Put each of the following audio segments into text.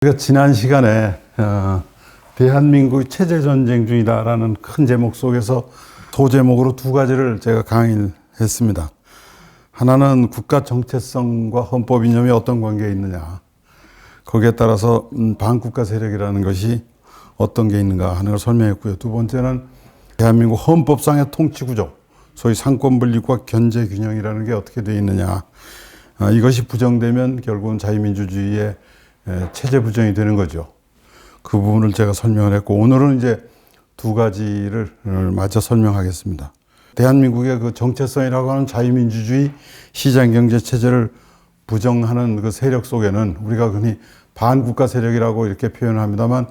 우리가 지난 시간에 대한민국이 체제전쟁 중이다라는 큰 제목 속에서 소제목으로 두 가지를 제가 강의를 했습니다. 하나는 국가 정체성과 헌법 이념이 어떤 관계에 있느냐, 거기에 따라서 반국가 세력이라는 것이 어떤 게 있는가 하는 걸 설명했고요. 두 번째는 대한민국 헌법상의 통치구조, 소위 상권분립과 견제균형이라는 게 어떻게 되어 있느냐, 이것이 부정되면 결국은 자유민주주의의 체제 부정이 되는 거죠. 그 부분을 제가 설명을 했고, 오늘은 이제 두 가지를 마저 설명하겠습니다. 대한민국의 그 정체성이라고 하는 자유민주주의 시장경제 체제를 부정하는 그 세력 속에는 우리가 흔히 반국가 세력이라고 이렇게 표현을 합니다만,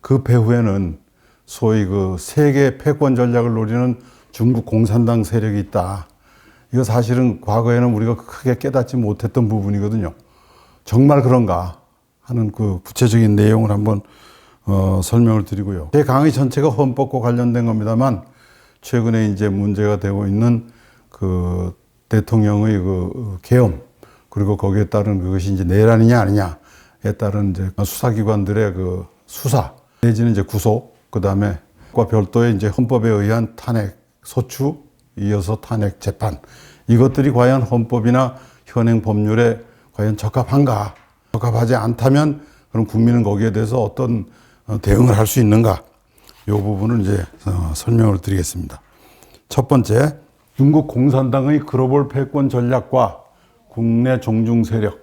그 배후에는 소위 그 세계 패권 전략을 노리는 중국 공산당 세력이 있다. 이거 사실은 과거에는 우리가 크게 깨닫지 못했던 부분이거든요. 정말 그런가 하는 그 구체적인 내용을 한번 설명을 드리고요. 제 강의 전체가 헌법과 관련된 겁니다만, 최근에 이제 문제가 되고 있는 그 대통령의 그 계엄, 그리고 거기에 따른 그것이 이제 내란이냐 아니냐에 따른 이제 수사기관들의 그 수사 내지는 이제 구속, 그 다음에 과 별도의 이제 헌법에 의한 탄핵 소추, 이어서 탄핵 재판, 이것들이 과연 헌법이나 현행 법률에 과연 적합한가? 적합하지 않다면 그럼 국민은 거기에 대해서 어떤 대응을 할 수 있는가? 이 부분을 이제 설명을 드리겠습니다. 첫 번째, 중국 공산당의 글로벌 패권 전략과 국내 종중 세력,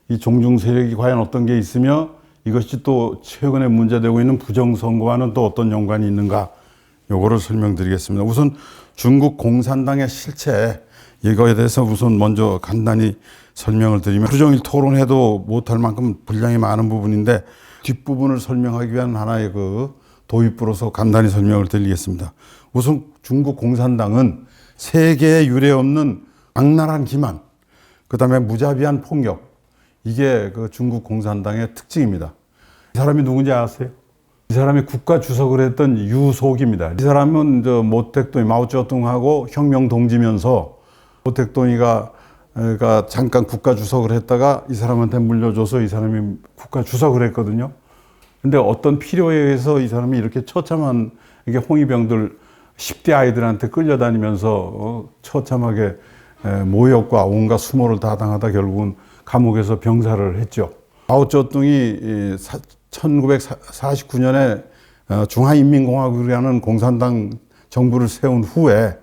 이 종중 세력이 과연 어떤 게 있으며 이것이 또 최근에 문제되고 있는 부정선거와는 또 어떤 연관이 있는가? 요거를 설명드리겠습니다. 우선 중국 공산당의 실체, 이거에 대해서 우선 먼저 간단히 설명을 드리면, 하루 종일 토론해도 못할 만큼 분량이 많은 부분인데 뒷부분을 설명하기 위한 하나의 그 도입부로서 간단히 설명을 드리겠습니다. 우선 중국 공산당은 세계에 유례없는 악랄한 기만, 그 다음에 무자비한 폭력, 이게 그 중국 공산당의 특징입니다. 이 사람이 누군지 아세요? 이 사람이 국가 주석을 했던 유속입니다. 이 사람은 모택동이 마오쩌둥하고 혁명 동지면서 모택동이가 잠깐 국가 주석을 했다가 이 사람한테 물려줘서 이 사람이 국가 주석을 했거든요. 근데 어떤 필요에 의해서 이 사람이 이렇게 처참한, 이게 홍위병들 10대 아이들한테 끌려다니면서 처참하게 모욕과 온갖 수모를 다 당하다 결국은 감옥에서 병사를 했죠. 마오쩌둥이 1949년에 중화인민공화국이라는 공산당 정부를 세운 후에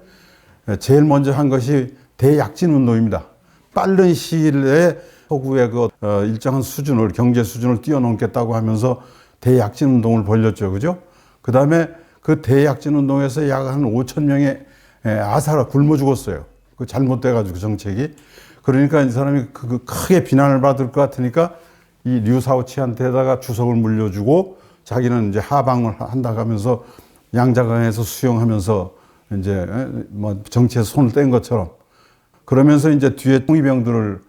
제일 먼저 한 것이 대약진 운동입니다. 빠른 시일 내에 서구의 그 일정한 수준을, 경제 수준을 뛰어넘겠다고 하면서 대약진 운동을 벌였죠. 그죠? 그 다음에 그 대약진 운동에서 약 한 5천 명의 아사라 굶어 죽었어요. 그 잘못돼가지고 정책이. 그러니까 이 사람이 크게 비난을 받을 것 같으니까 이 류사오치한테다가 주석을 물려주고 자기는 이제 하방을 한다고 하면서 양자강에서 수영하면서 이제 뭐 정치에서 손을 뗀 것처럼, 그러면서 이제 뒤에 홍위병들을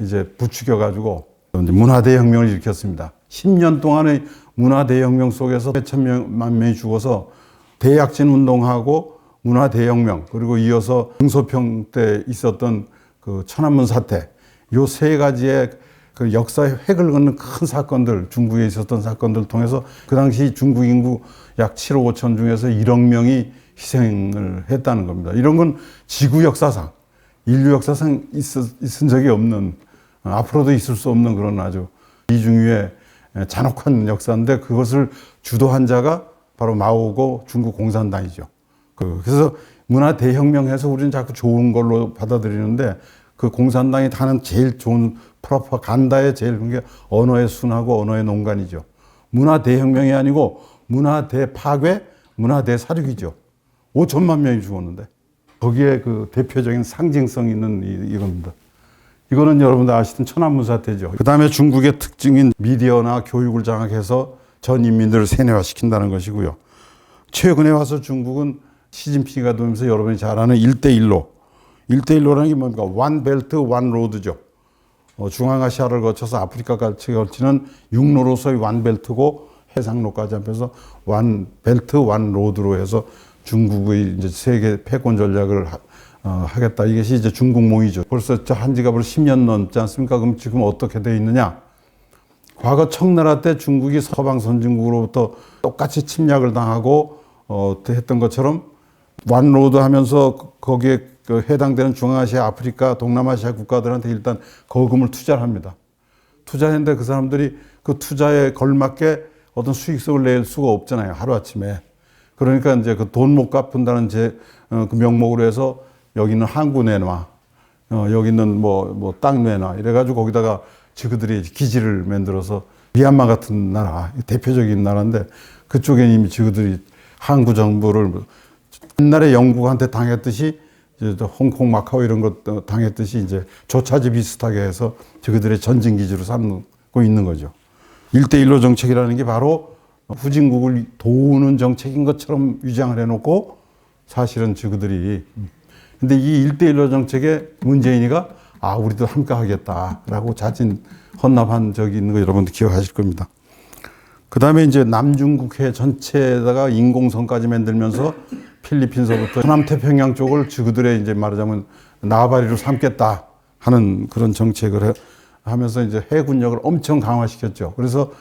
이제 부추겨가지고 문화대혁명을 일으켰습니다. 10년 동안의 문화대혁명 속에서 몇천만 명이 죽어서 대약진 운동하고 문화대혁명, 그리고 이어서 등소평 때 있었던 그 천안문 사태, 요 세 가지의 그 역사의 획을 긋는 큰 사건들, 중국에 있었던 사건들을 통해서 그 당시 중국 인구 약 7억 5천 중에서 1억 명이 희생을 했다는 겁니다. 이런 건 지구 역사상, 인류 역사상 있은 적이 없는, 앞으로도 있을 수 없는 그런 아주 이중유의 잔혹한 역사인데, 그것을 주도한 자가 바로 마오고 중국 공산당이죠. 그래서 문화 대혁명해서 우리는 자꾸 좋은 걸로 받아들이는데, 그 공산당이 하는 제일 좋은 프로파간다의 제일 큰 게 언어의 순하고 언어의 농간이죠. 문화 대혁명이 아니고 문화 대파괴, 문화 대사륙이죠. 5천만 명이 죽었는데 거기에 그 대표적인 상징성 있는 이겁니다. 이거는 여러분들 아시던 천안문 사태죠. 그 다음에 중국의 특징인 미디어나 교육을 장악해서 전 인민들을 세뇌화시킨다는 것이고요. 최근에 와서 중국은 시진핑이가 되면서 여러분이 잘 아는 1대1로라는 게 뭡니까? 원 벨트, 원 로드죠. 중앙아시아를 거쳐서 아프리카까지 걸치는 육로로서의 원 벨트고 해상로까지 합해서 원 벨트, 원 로드로 해서 중국의 이제 세계 패권 전략을 하겠다. 이것이 이제 중국몽이죠. 벌써 한 지가 벌써 10년 넘지 않습니까? 그럼 지금 어떻게 되어 있느냐? 과거 청나라 때 중국이 서방 선진국으로부터 똑같이 침략을 당하고 했던 것처럼 완로드 하면서 거기에 해당되는 중앙아시아, 아프리카, 동남아시아 국가들한테 일단 거금을 투자를 합니다. 투자했는데 그 사람들이 그 투자에 걸맞게 어떤 수익성을 낼 수가 없잖아요. 하루아침에. 그러니까 이제 그 돈 못 갚는다는 그 명목으로 해서 여기는 항구 내놔. 여기는 땅 내놔. 이래가지고 거기다가 저그들이 기지를 만들어서 미얀마 같은 나라, 대표적인 나라인데 그쪽에 이미 저그들이 항구 정부를 옛날에 영국한테 당했듯이 이제 홍콩, 마카오 이런 것 당했듯이 이제 조차지 비슷하게 해서 저그들의 전진 기지로 삼고 있는 거죠. 1대1로 정책이라는 게 바로 후진국을 도우는 정책인 것처럼 위장을 해놓고 사실은 저그들이 근데 이 1대1로 정책에 문재인이가 우리도 함께 하겠다라고 자진 헌납한 적이 있는 거 여러분들 기억하실 겁니다. 그 다음에 이제 남중국해 전체에다가 인공섬까지 만들면서 필리핀서부터 서남태평양 쪽을 저그들의 이제 말하자면 나바리로 삼겠다 하는 그런 정책을 하면서 이제 해군력을 엄청 강화시켰죠. 그래서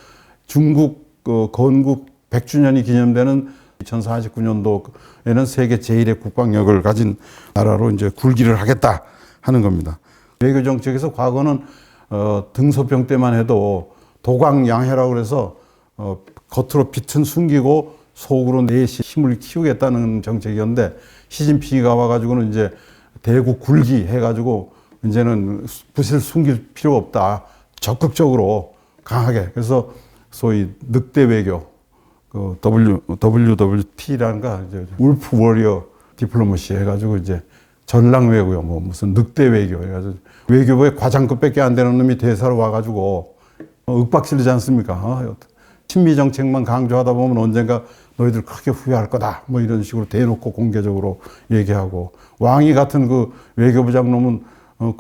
중국 건국 100주년이 기념되는 2049년도에는 세계 제1의 국방력을 가진 나라로 이제 굴기를 하겠다 하는 겁니다. 외교 정책에서 과거는 등소평 때만 해도 도광양해라고 그래서 겉으로 빛은 숨기고 속으로 내시 힘을 키우겠다는 정책이었는데 시진핑이가 와가지고는 이제 대국 굴기 해가지고 이제는 붓을 숨길 필요 없다. 적극적으로 강하게. 그래서 소위 늑대 외교, 그 WWP라는가, 울프 워리어 디플로머시 해가지고 이제 전랑 외교요, 무슨 늑대 외교 해가지고 외교부에 과장급밖에 안 되는 놈이 대사로 와가지고 윽박지르지 않습니까? 친미 정책만 강조하다 보면 언젠가 너희들 크게 후회할 거다. 이런 식으로 대놓고 공개적으로 얘기하고 왕이 같은 그 외교부장 놈은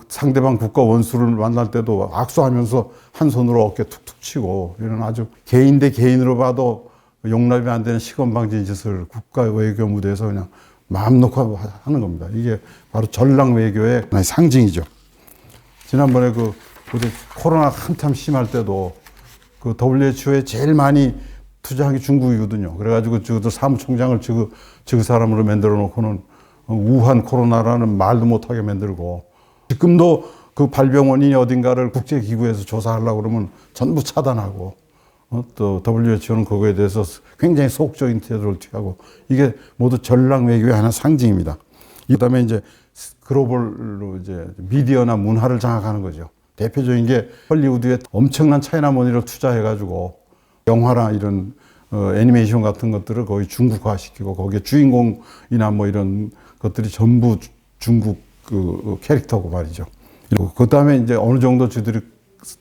상대방 국가 원수를 만날 때도 악수하면서 한 손으로 어깨 툭툭 치고 이런 아주 개인 대 개인으로 봐도 용납이 안 되는 시건방진 짓을 국가 외교 무대에서 그냥 마음 놓고 하는 겁니다. 이게 바로 전랑 외교의 하나의 상징이죠. 지난번에 우리 코로나 한참 심할 때도 그 WHO에 제일 많이 투자한 게 중국이거든요. 그래가지고 저들 사무총장을 저 사람으로 만들어 놓고는 우한 코로나라는 말도 못하게 만들고 지금도 그 발병원이 어딘가를 국제기구에서 조사하려고 그러면 전부 차단하고 또 WHO는 그거에 대해서 굉장히 소극적인 태도를 취하고 이게 모두 전랑 외교의 하나 상징입니다. 그다음에 이제 글로벌로 이제 미디어나 문화를 장악하는 거죠. 대표적인 게 헐리우드에 엄청난 차이나머니를 투자해가지고 영화나 이런 애니메이션 같은 것들을 거의 중국화시키고 거기에 주인공이나 이런 것들이 전부 중국 그 캐릭터고 말이죠. 그 다음에 이제 어느 정도 저들이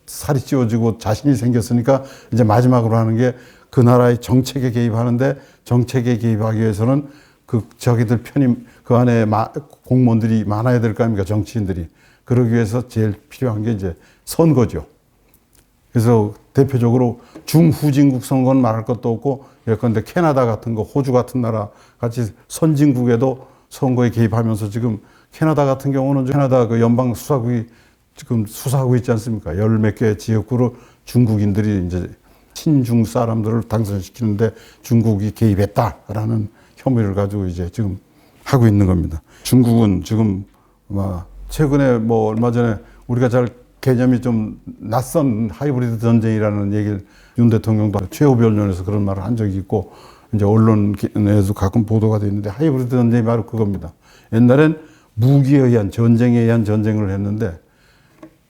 살이 찌워지고 자신이 생겼으니까 이제 마지막으로 하는 게 그 나라의 정책에 개입하는데 정책에 개입하기 위해서는 그 자기들 편이 그 안에 공무원들이 많아야 될 거 아닙니까? 정치인들이. 그러기 위해서 제일 필요한 게 이제 선거죠. 그래서 대표적으로 중후진국 선거는 말할 것도 없고 예컨대 캐나다 같은 거, 호주 같은 나라 같이 선진국에도 선거에 개입하면서 지금 캐나다 같은 경우는 캐나다 그 연방 수사국이 지금 수사하고 있지 않습니까? 열 몇 개 지역구로 중국인들이 이제 친중 사람들을 당선시키는데 중국이 개입했다라는 혐의를 가지고 이제 지금 하고 있는 겁니다. 중국은 지금 최근에 얼마 전에 우리가 잘 개념이 좀 낯선 하이브리드 전쟁이라는 얘기를 윤 대통령도 최후변론에서 그런 말을 한 적이 있고 이제 언론에도 가끔 보도가 되어 있는데 하이브리드 전쟁이 바로 그겁니다. 옛날엔 무기에 의한 전쟁에 의한 전쟁을 했는데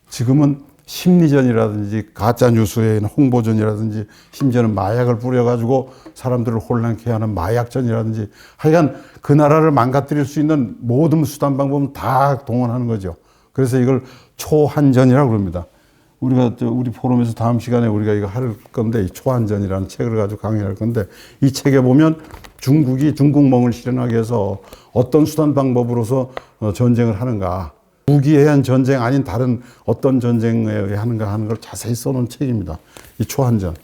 지금은 심리전이라든지 가짜뉴스에 홍보전이라든지 심지어는 마약을 뿌려가지고 사람들을 혼란케 하는 마약전이라든지 하여간 그 나라를 망가뜨릴 수 있는 모든 수단 방법은 다 동원하는 거죠. 그래서 이걸 초한전이라고 그럽니다. 우리 포럼에서 다음 시간에 우리가 이거 할 건데 이 초한전이라는 책을 가지고 강의할 건데 이 책에 보면 중국이 중국몽을 실현하기 위해서 어떤 수단 방법으로서 전쟁을 하는가 무기에 의한 전쟁 아닌 다른 어떤 전쟁에 의해 하는가 하는 걸 자세히 써놓은 책입니다. 이 초한전.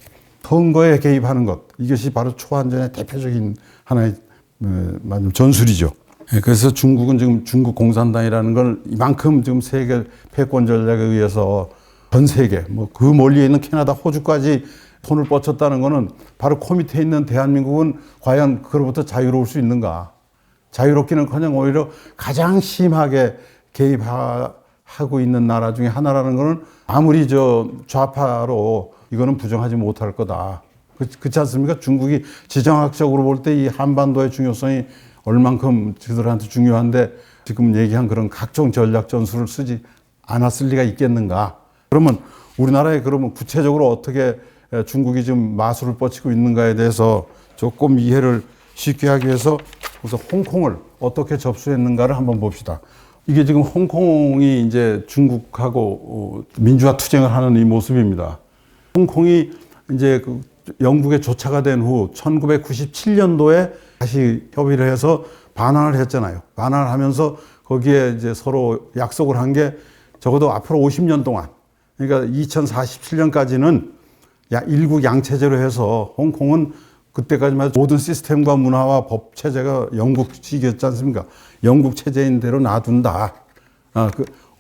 선거에 개입하는 것. 이것이 바로 초한전의 대표적인 하나의 전술이죠. 그래서 중국은 지금 중국 공산당이라는 걸 이만큼 지금 세계 패권 전략에 의해서 전 세계, 뭐 그 멀리에 있는 캐나다, 호주까지 손을 뻗쳤다는 것은 바로 그 밑에 있는 대한민국은 과연 그로부터 자유로울 수 있는가? 자유롭기는커녕 오히려 가장 심하게 개입하고 있는 나라 중에 하나라는 것은 아무리 좌파로 이거는 부정하지 못할 거다. 그렇지 않습니까? 중국이 지정학적으로 볼 때 이 한반도의 중요성이 얼만큼 저들한테 중요한데 지금 얘기한 그런 각종 전략 전술을 쓰지 않았을 리가 있겠는가? 그러면 우리나라에 그러면 구체적으로 어떻게 중국이 지금 마술을 뻗치고 있는가에 대해서 조금 이해를 쉽게 하기 위해서 우선 홍콩을 어떻게 접수했는가를 한번 봅시다. 이게 지금 홍콩이 이제 중국하고 민주화 투쟁을 하는 이 모습입니다. 홍콩이 이제 그 영국에 조차가 된 후 1997년도에 다시 협의를 해서 반환을 했잖아요. 반환을 하면서 거기에 이제 서로 약속을 한 게 적어도 앞으로 50년 동안, 그러니까 2047년까지는 일국 양체제로 해서 홍콩은 그때까지만 모든 시스템과 문화와 법 체제가 영국식이었지 않습니까? 영국 체제인 대로 놔둔다.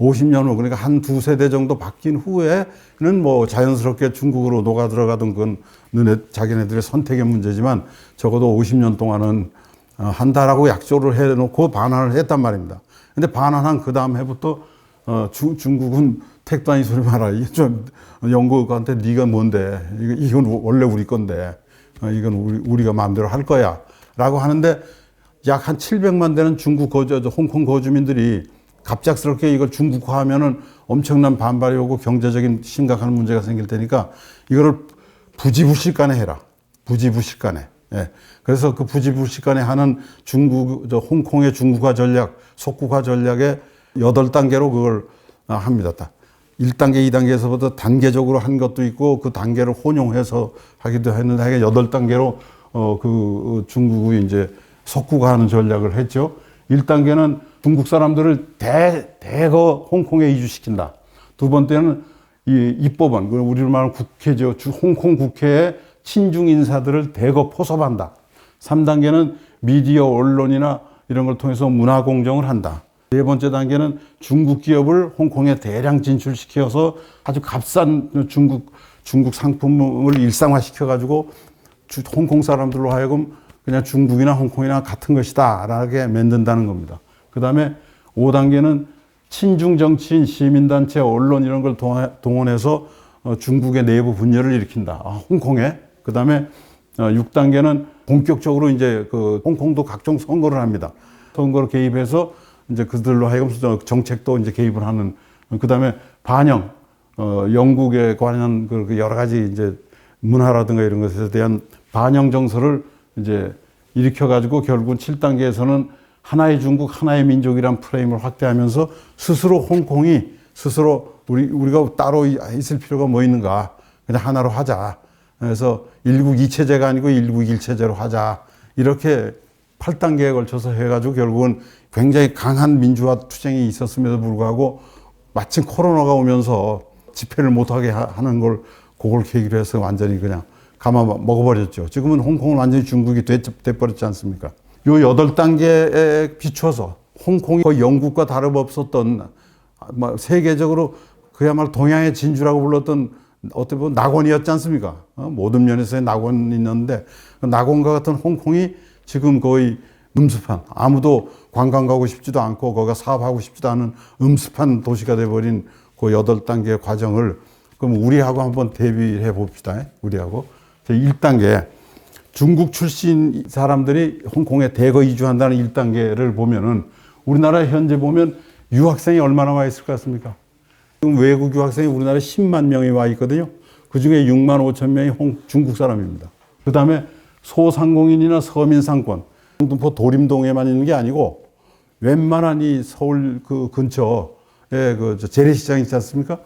50년 후, 그러니까 한 두 세대 정도 바뀐 후에는 뭐 자연스럽게 중국으로 녹아 들어가던 건 자기네들의 선택의 문제지만 적어도 50년 동안은 한다라고 약속을 해놓고 반환을 했단 말입니다. 근데 반환한 그 다음 해부터 중국은 택도 아닌 소리 마라. 이게 좀 영국한테 네가 뭔데? 이건 원래 우리 건데. 이건 우리가 마음대로 할 거야. 라고 하는데 약 한 700만 되는 홍콩 거주민들이 갑작스럽게 이걸 중국화하면은 엄청난 반발이 오고 경제적인 심각한 문제가 생길 테니까 이거를 부지불식간에 해라. 부지불식간에. 예. 그래서 그 부지불식간에 하는 홍콩의 중국화 전략, 속국화 전략의 8단계로 그걸 합니다. 1단계, 2단계에서부터 단계적으로 한 것도 있고 그 단계를 혼용해서 하기도 했는데 8단계로 그 중국이 이제 속국화하는 전략을 했죠. 1단계는 중국 사람들을 대거 홍콩에 이주시킨다. 두 번째는 이 입법원, 우리로 말하는 국회죠. 홍콩 국회에 친중 인사들을 대거 포섭한다. 3단계는 미디어 언론이나 이런 걸 통해서 문화 공정을 한다. 네 번째 단계는 중국 기업을 홍콩에 대량 진출시켜서 아주 값싼 중국 상품을 일상화시켜가지고 홍콩 사람들로 하여금 그냥 중국이나 홍콩이나 같은 것이다 라게 만든다는 겁니다. 그 다음에 5단계는 친중 정치인, 시민단체, 언론 이런 걸 동원해서 중국의 내부 분열을 일으킨다. 홍콩에. 그 다음에 6단계는 본격적으로 이제 그 홍콩도 각종 선거를 합니다. 선거를 개입해서 이제 그들로 하여금 정책도 이제 개입을 하는. 그 다음에 반영, 영국에 관한 그 여러 가지 이제 문화라든가 이런 것에 대한 반영 정서를 이제 일으켜가지고 결국은 7단계에서는 하나의 중국, 하나의 민족이란 프레임을 확대하면서 스스로 홍콩이 스스로 우리가 따로 있을 필요가 뭐 있는가. 그냥 하나로 하자. 그래서 일국 이체제가 아니고 일국 일체제로 하자. 이렇게 8단계에 걸쳐서 해가지고 결국은 굉장히 강한 민주화 투쟁이 있었음에도 불구하고 마침 코로나가 오면서 집회를 못하게 하는 걸 그걸 계기로 해서 완전히 그냥 감아 먹어버렸죠. 지금은 홍콩은 완전히 중국이 돼버렸지 않습니까? 요 8단계에 비춰서 홍콩이 거의 영국과 다름없었던 세계적으로 그야말로 동양의 진주라고 불렀던 어떻게 보면 낙원이었지 않습니까? 모든 면에서의 낙원이 있는데 그 낙원과 같은 홍콩이 지금 거의 음습한, 아무도 관광 가고 싶지도 않고 거기가 사업하고 싶지도 않은 음습한 도시가 돼버린 그 8단계 과정을 그럼 우리하고 한번 대비해 봅시다. 우리하고. 1단계. 중국 출신 사람들이 홍콩에 대거 이주한다는 1단계를 보면은 우리나라에 현재 보면 유학생이 얼마나 와 있을 것 같습니까? 지금 외국 유학생이 우리나라에 10만 명이 와 있거든요. 그 중에 6만 5천 명이 중국 사람입니다. 그 다음에 소상공인이나 서민 상권, 영등포 도림동에만 있는 게 아니고 웬만한 이 서울 그 근처에 그 재래시장 있지 않습니까?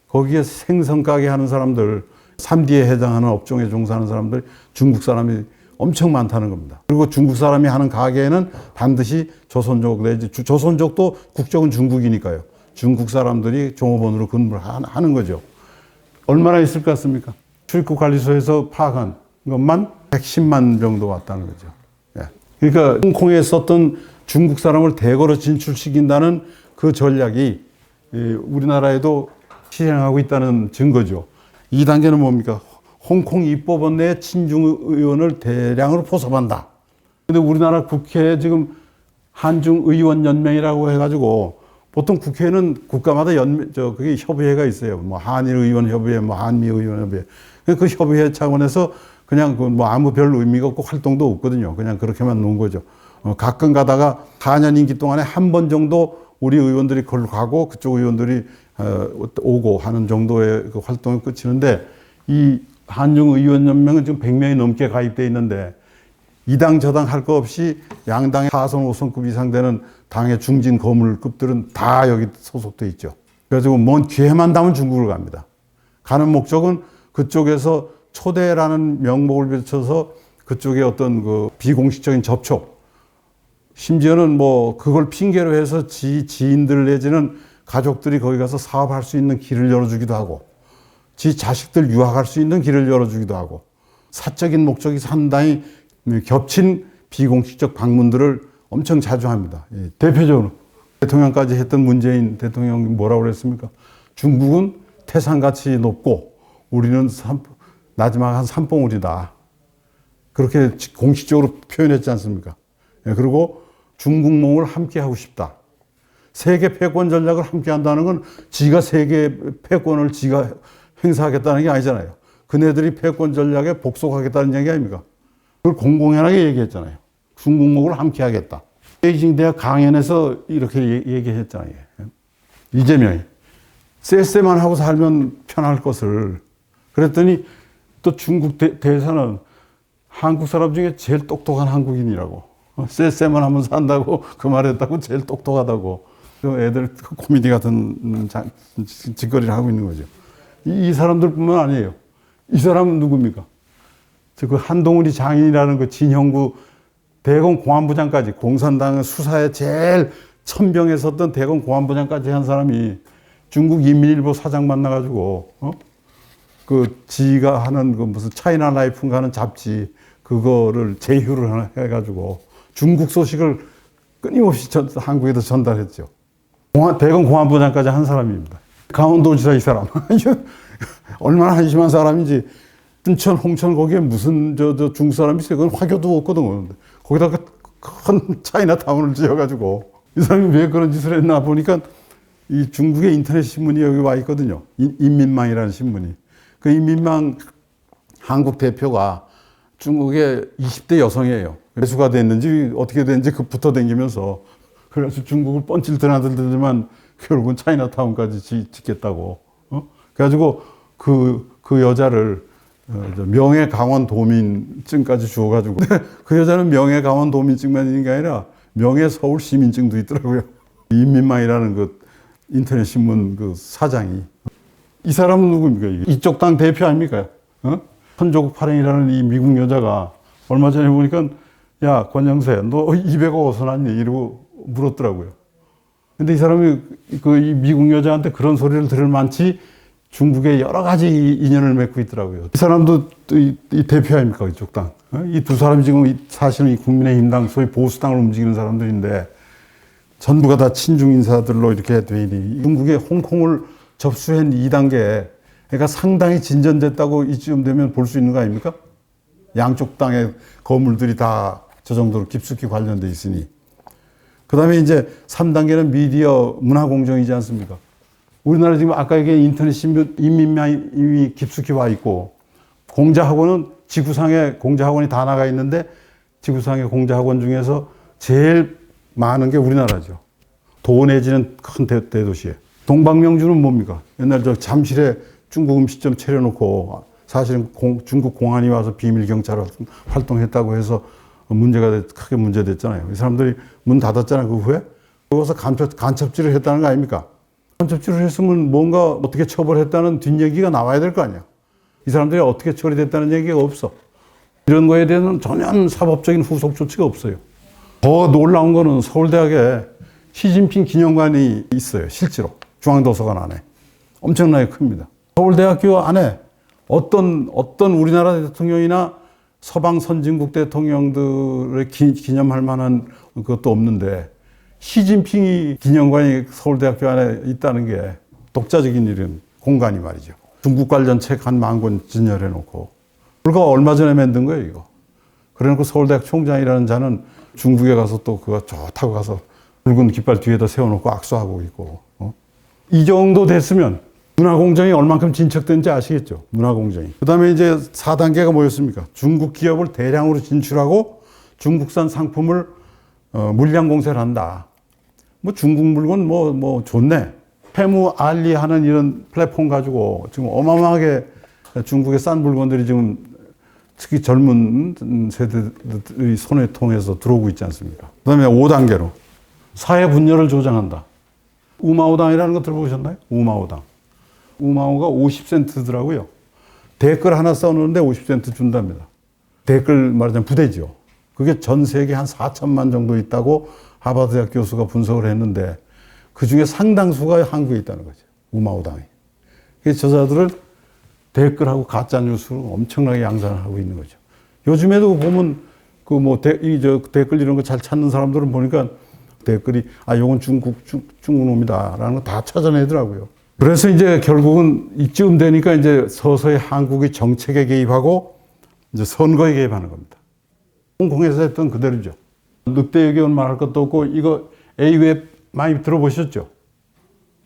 거기에 생선 가게 하는 사람들, 3D에 해당하는 업종에 종사하는 사람들, 중국 사람이 엄청 많다는 겁니다. 그리고 중국 사람이 하는 가게에는 반드시 조선족 내지 조선족도 국적은 중국이니까요. 중국 사람들이 종업원으로 근무를 하는 거죠. 얼마나 있을 것 같습니까? 출입국관리소에서 파악한 것만 110만 정도 왔다는 거죠. 예. 그러니까 홍콩에 썼던 중국 사람을 대거로 진출시킨다는 그 전략이 우리나라에도 실행하고 있다는 증거죠. 2단계는 뭡니까? 홍콩 입법원 내 친중 의원을 대량으로 포섭한다. 근데 우리나라 국회에 지금 한중 의원 연맹이라고 해가지고 보통 국회는 국가마다 그게 협의회가 있어요. 뭐 한일 의원 협의회, 뭐 한미 의원 협의회. 그 협의회 차원에서 그냥 뭐 아무 별 의미가 없고 활동도 없거든요. 그냥 그렇게만 놓은 거죠. 가끔 가다가 4년 임기 동안에 한 번 정도 우리 의원들이 그걸 가고 그쪽 의원들이 오고 하는 정도의 그 활동이 끝이는데 이 한중 의원 연맹은 지금 100명이 넘게 가입돼 있는데 이 당 저당 할 거 없이 양당의 4선 5선급 이상 되는 당의 중진 거물급들은 다 여기 소속돼 있죠. 그래가지고 먼 기회만 담은 중국을 갑니다. 가는 목적은 그쪽에서 초대라는 명목을 비춰서 그쪽에 어떤 그 비공식적인 접촉, 심지어는 뭐 그걸 핑계로 해서 지인들 내지는 가족들이 거기 가서 사업할 수 있는 길을 열어주기도 하고 지 자식들 유학할 수 있는 길을 열어주기도 하고 사적인 목적이 상당히 겹친 비공식적 방문들을 엄청 자주 합니다. 대표적으로 대통령까지 했던 문재인 대통령이 뭐라고 그랬습니까? 중국은 태산같이 높고 우리는 마지막 산봉우리다. 그렇게 공식적으로 표현했지 않습니까? 그리고 중국몽을 함께 하고 싶다. 세계 패권 전략을 함께 한다는 건 지가 세계 패권을 지가 행사하겠다는 게 아니잖아요. 그네들이 패권 전략에 복속하겠다는 얘기 아닙니까? 그걸 공공연하게 얘기했잖아요. 중국몽을 함께 하겠다. 베이징 대학 강연에서 이렇게 얘기했잖아요. 이재명이 쎄쎄만 하고 살면 편할 것을. 그랬더니 또 중국 대사는 한국 사람 중에 제일 똑똑한 한국인이라고. 쎄쎄만 하면 산다고 그 말했다고 제일 똑똑하다고. 애들 코미디 같은 짓거리를 하고 있는 거죠. 이 사람들뿐만 아니에요. 이 사람은 누굽니까? 그 한동훈이 장인이라는 그 진형구 대검 공안부장까지 공산당의 수사에 제일 천병에 섰던 대검 공안부장까지 한 사람이 중국 인민일보 사장 만나가지고 그 지가 하는 그 무슨 차이나 라이프인가 하는 잡지 그거를 제휴를 해가지고 중국 소식을 끊임없이 한국에도 전달했죠. 대검 공안부장까지 한 사람입니다. 강원도지사 이 사람 얼마나 한심한 사람인지. 춘천, 홍천 거기에 무슨 중국 사람이 있어요. 그건 화교도 없거든. 거기다가 큰 차이나타운을 지어가지고 이 사람이 왜 그런 짓을 했나 보니까 이 중국의 인터넷 신문이 여기 와 있거든요. 인민망이라는 신문이. 그 인민망 한국 대표가 중국의 20대 여성이에요. 매수가 됐는지 어떻게 됐는지 그 붙어 다니면서 그래서 중국을 뻔칠 드나들더니만 결국은 차이나타운까지 짓겠다고. 그래가지고 그 여자를 명예강원도민증까지 주어가지고 그 여자는 명예강원도민증만 있는 게 아니라 명예서울시민증도 있더라고요. 인민망이라는 그 인터넷 신문 그 사장이. 이 사람은 누굽니까? 이쪽 당 대표 아닙니까? 천조국 발행이라는 이 미국 여자가 얼마 전에 보니까 야 권영세 너 200억 어디서 났니? 이러고 물었더라고요. 근데 이 사람이 이 미국 여자한테 그런 소리를 들을 만치 중국에 여러 가지 인연을 맺고 있더라고요. 이 사람도 이 대표 아닙니까? 이쪽 당. 이 두 사람이 지금 사실은 이 국민의힘당 소위 보수당을 움직이는 사람들인데 전부가 다 친중 인사들로 이렇게 돼 있니. 중국의 홍콩을 접수한 2단계 그러니까 상당히 진전됐다고 이쯤 되면 볼 수 있는 거 아닙니까? 양쪽 당의 거물들이 다 저 정도로 깊숙이 관련돼 있으니. 그 다음에 이제 3단계는 미디어 문화공정이지 않습니까? 우리나라 지금 아까 얘기한 인터넷 신문 인민망이 이미 깊숙이 와 있고 공자학원은 지구상에 공자학원이 다 나가 있는데 지구상의 공자학원 중에서 제일 많은 게 우리나라죠. 도 내지는 큰 대도시에. 동방명주는 뭡니까? 옛날 저 잠실에 중국 음식점 차려놓고 사실은 중국 공안이 와서 비밀 경찰 활동했다고 해서 문제가 크게 문제됐잖아요. 이 사람들이 문 닫았잖아요. 그 후에. 거기서 간첩질을 했다는 거 아닙니까? 간첩질을 했으면 뭔가 어떻게 처벌했다는 뒷얘기가 나와야 될 거 아니야. 이 사람들이 어떻게 처리됐다는 얘기가 없어. 이런 거에 대해서는 전혀 사법적인 후속 조치가 없어요. 더 놀라운 거는 서울대학에 시진핑 기념관이 있어요. 실제로. 중앙도서관 안에. 엄청나게 큽니다. 서울대학교 안에 어떤 우리나라 대통령이나 서방 선진국 대통령들을 기념할 만한 것도 없는데 시진핑이 기념관이 서울대학교 안에 있다는 게 독자적인 일은 공간이 말이죠. 중국 관련 책 한 10,000권 진열해 놓고. 불과 얼마 전에 만든 거예요, 이거. 그래놓고 서울대학 총장이라는 자는 중국에 가서 또 그거 좋다고 가서 붉은 깃발 뒤에다 세워놓고 악수하고 있고. 이 정도 됐으면 문화공정이 얼만큼 진척된지 아시겠죠? 문화공정이. 그 다음에 이제 4단계가 뭐였습니까? 중국 기업을 대량으로 진출하고 중국산 상품을 물량 공세를 한다. 뭐 중국 물건 뭐 좋네. 페무 알리하는 이런 플랫폼 가지고 지금 어마어마하게 중국의 싼 물건들이 지금 특히 젊은 세대들의 손에 통해서 들어오고 있지 않습니까? 그 다음에 5단계로 사회 분열을 조장한다. 우마오당이라는 거 들어보셨나요? 우마오당. 우마오가 50센트더라고요. 댓글 하나 써놓는데 50센트 준답니다. 댓글 말하자면 부대죠. 그게 전 세계 한 4천만 정도 있다고 하버드 대학 교수가 분석을 했는데 그 중에 상당수가 한국에 있다는 거죠. 우마오당이. 그래서 저자들을 댓글하고 가짜뉴스로 엄청나게 양산을 하고 있는 거죠. 요즘에도 보면 댓글 이런 거 잘 찾는 사람들은 보니까 댓글이 요건 중국 놈이다 라는 거 다 찾아내더라고요. 그래서 이제 결국은 이쯤 되니까 이제 서서히 한국의 정책에 개입하고 이제 선거에 개입하는 겁니다. 홍콩에서 했던 그대로죠. 늑대 의견 말할 것도 없고 이거 AWEB 많이 들어보셨죠?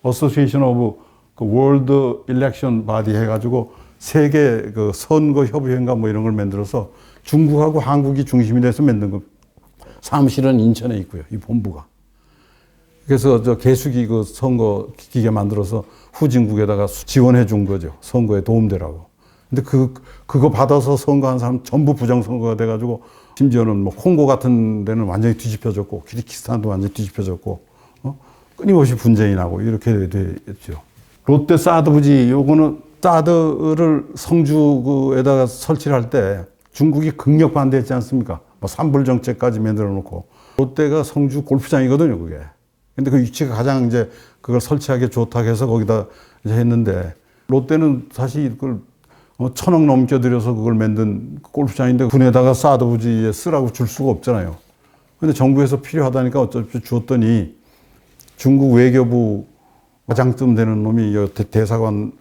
Association of World Election Body 해가지고 세계 그 선거 협의회인가 뭐 이런 걸 만들어서 중국하고 한국이 중심이 돼서 만든 겁니다. 사무실은 인천에 있고요. 이 본부가. 그래서 저 개수기 그 선거 기계 만들어서 후진국에다가 지원해 준 거죠. 선거에 도움되라고. 근데 그거 받아서 선거한 사람 전부 부정선거가 돼가지고 심지어는 뭐 콩고 같은 데는 완전히 뒤집혀졌고 키르기스탄도 완전히 뒤집혀졌고 끊임없이 분쟁이 나고 이렇게 됐죠. 롯데 사드 부지 요거는 사드를 성주에다가 설치를 할 때 중국이 극력 반대했지 않습니까? 뭐 산불 정책까지 만들어 놓고 롯데가 성주 골프장이거든요, 그게. 근데 그 위치가 가장 이제 그걸 설치하기 좋다고 해서 거기다 이제 했는데 롯데는 사실 그걸 1,000억 넘겨 들여서 그걸 만든 골프장인데 군에다가 사드 부지에 쓰라고 줄 수가 없잖아요. 근데 정부에서 필요하다니까 어차피 주었더니 중국 외교부 과장쯤 되는 놈이 대사관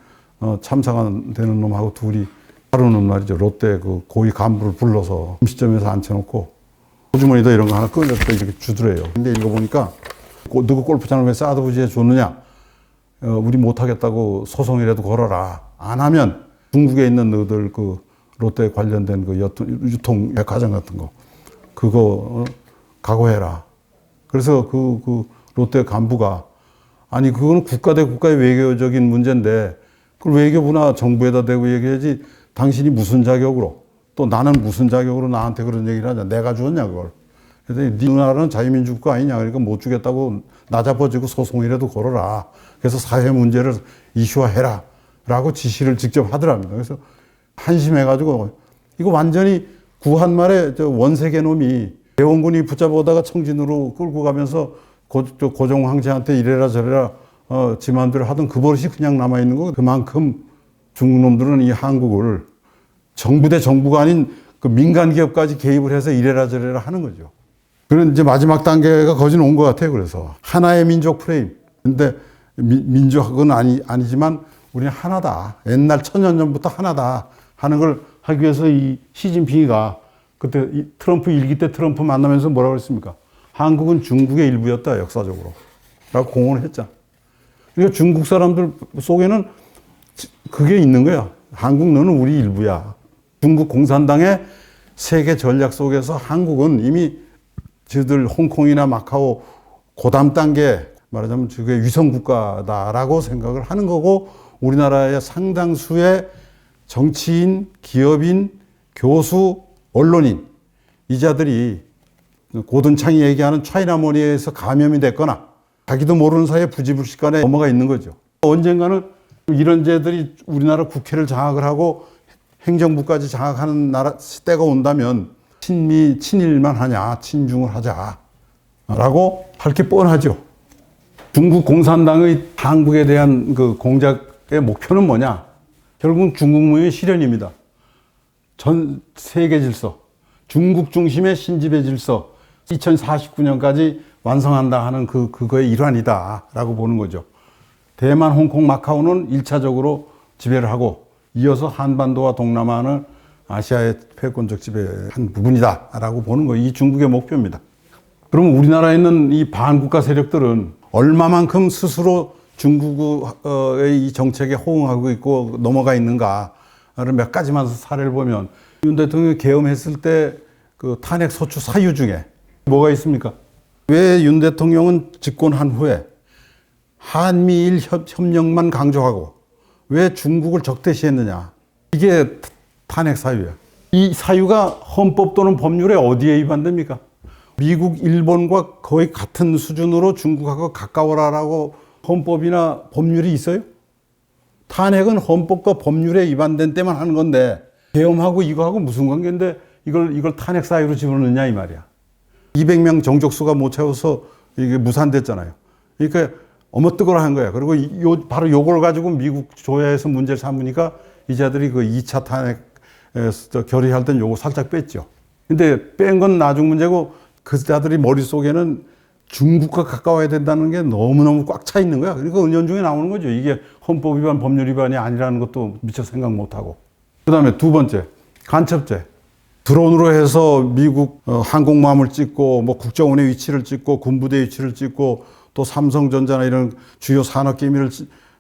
참사관 되는 놈하고 둘이 하루는 말이죠. 롯데 그 고위 간부를 불러서 음식점에서 앉혀놓고 호주머니도 이런 거 하나 꺼내서 이렇게 주더래요. 근데 읽어보니까 누구 골프장을 왜 사드 부지에 줬느냐? 우리 못하겠다고 소송이라도 걸어라. 안 하면 중국에 있는 너희들 그 롯데 관련된 그 유통 백화점 같은 거 그거 각오해라. 그래서 그 롯데 간부가 아니 그거는 국가 대 국가의 외교적인 문제인데 그걸 외교부나 정부에다 대고 얘기해야지 당신이 무슨 자격으로 또 나는 무슨 자격으로 나한테 그런 얘기를 하냐. 내가 주었냐 그걸. 그랬더니 네 나라는 자유민주국가 아니냐. 그러니까 못 주겠다고 나잡아지고 소송이라도 걸어라. 그래서 사회 문제를 이슈화해라. 라고 지시를 직접 하더랍니다. 그래서 한심해가지고 이거 완전히 구한말에 저 원세계 놈이 대원군이 붙잡아다가 청진으로 끌고 가면서 고종 황제한테 이래라 저래라 지 마음대로 하던 그 버릇이 그냥 남아있는 거. 그만큼 중국 놈들은 이 한국을 정부 대 정부가 아닌 그 민간 기업까지 개입을 해서 이래라 저래라 하는 거죠. 그런 이제 마지막 단계가 거진 온 것 같아요. 그래서 하나의 민족 프레임. 근데 민족은 아니지만 우리는 하나다. 옛날 1000년 전부터 하나다 하는 걸 하기 위해서 이 시진핑이가 그때 이 트럼프 일기 때 트럼프 만나면서 뭐라고 했습니까? 한국은 중국의 일부였다 역사적으로 라고 공언을 했잖아. 그러니까 중국 사람들 속에는 그게 있는 거야. 한국 너는 우리 일부야. 중국 공산당의 세계 전략 속에서 한국은 이미 저들 홍콩이나 마카오 고담 단계 말하자면 저게 위성 국가다라고 생각을 하는 거고 우리나라의 상당수의 정치인, 기업인, 교수, 언론인 이 자들이 고든창이 얘기하는 차이나머니에서 감염이 됐거나 자기도 모르는 사이에 부지불식간에 넘어가 있는 거죠. 언젠가는 이런 자들이 우리나라 국회를 장악을 하고 행정부까지 장악하는 때가 온다면 친미, 친일만 하냐, 친중을 하자라고 할 게 뻔하죠. 중국 공산당의 한국에 대한 그 공작의 목표는 뭐냐? 결국은 중국무의 실현입니다. 전 세계 질서, 중국 중심의 신지배 질서, 2049년까지 완성한다 하는 그거의 일환이다라고 보는 거죠. 대만, 홍콩, 마카오는 1차적으로 지배를 하고 이어서 한반도와 동남아는 아시아의 패권적 지배의 한 부분이다라고 보는 거, 이 중국의 목표입니다. 그러면 우리나라에 있는 이 반국가 세력들은 얼마만큼 스스로 중국의 이 정책에 호응하고 있고 넘어가 있는가를 몇 가지만 사례를 보면, 윤 대통령이 계엄했을 때 그 탄핵 소추 사유 중에 뭐가 있습니까? 왜 윤 대통령은 집권한 후에 한미일 협력만 강조하고 왜 중국을 적대시했느냐? 이게 탄핵 사유야. 이 사유가 헌법 또는 법률에 어디에 위반됩니까? 미국, 일본과 거의 같은 수준으로 중국하고 가까워라라고 헌법이나 법률이 있어요? 탄핵은 헌법과 법률에 위반된 때만 하는 건데, 계엄하고 이거하고 무슨 관계인데 이걸 탄핵 사유로 집어넣느냐 이 말이야. 200명 정족수가 못 채워서 이게 무산됐잖아요. 그러니까 어머뜨거라 한 거야. 그리고 바로 요걸 가지고 미국 조야에서 문제를 삼으니까 이자들이 그 2차 탄핵 결의할 땐 요거 살짝 뺐죠. 근데 뺀 건 나중 문제고, 그 자들이 머릿속에는 중국과 가까워야 된다는 게 너무너무 꽉 차 있는 거야. 그러니까 은연중에 나오는 거죠. 이게 헌법 위반, 법률 위반이 아니라는 것도 미처 생각 못 하고. 그 다음에 두 번째, 간첩죄. 드론으로 해서 미국 항공모함을 찍고, 뭐 국정원의 위치를 찍고, 군부대 위치를 찍고, 또 삼성전자나 이런 주요 산업 기밀을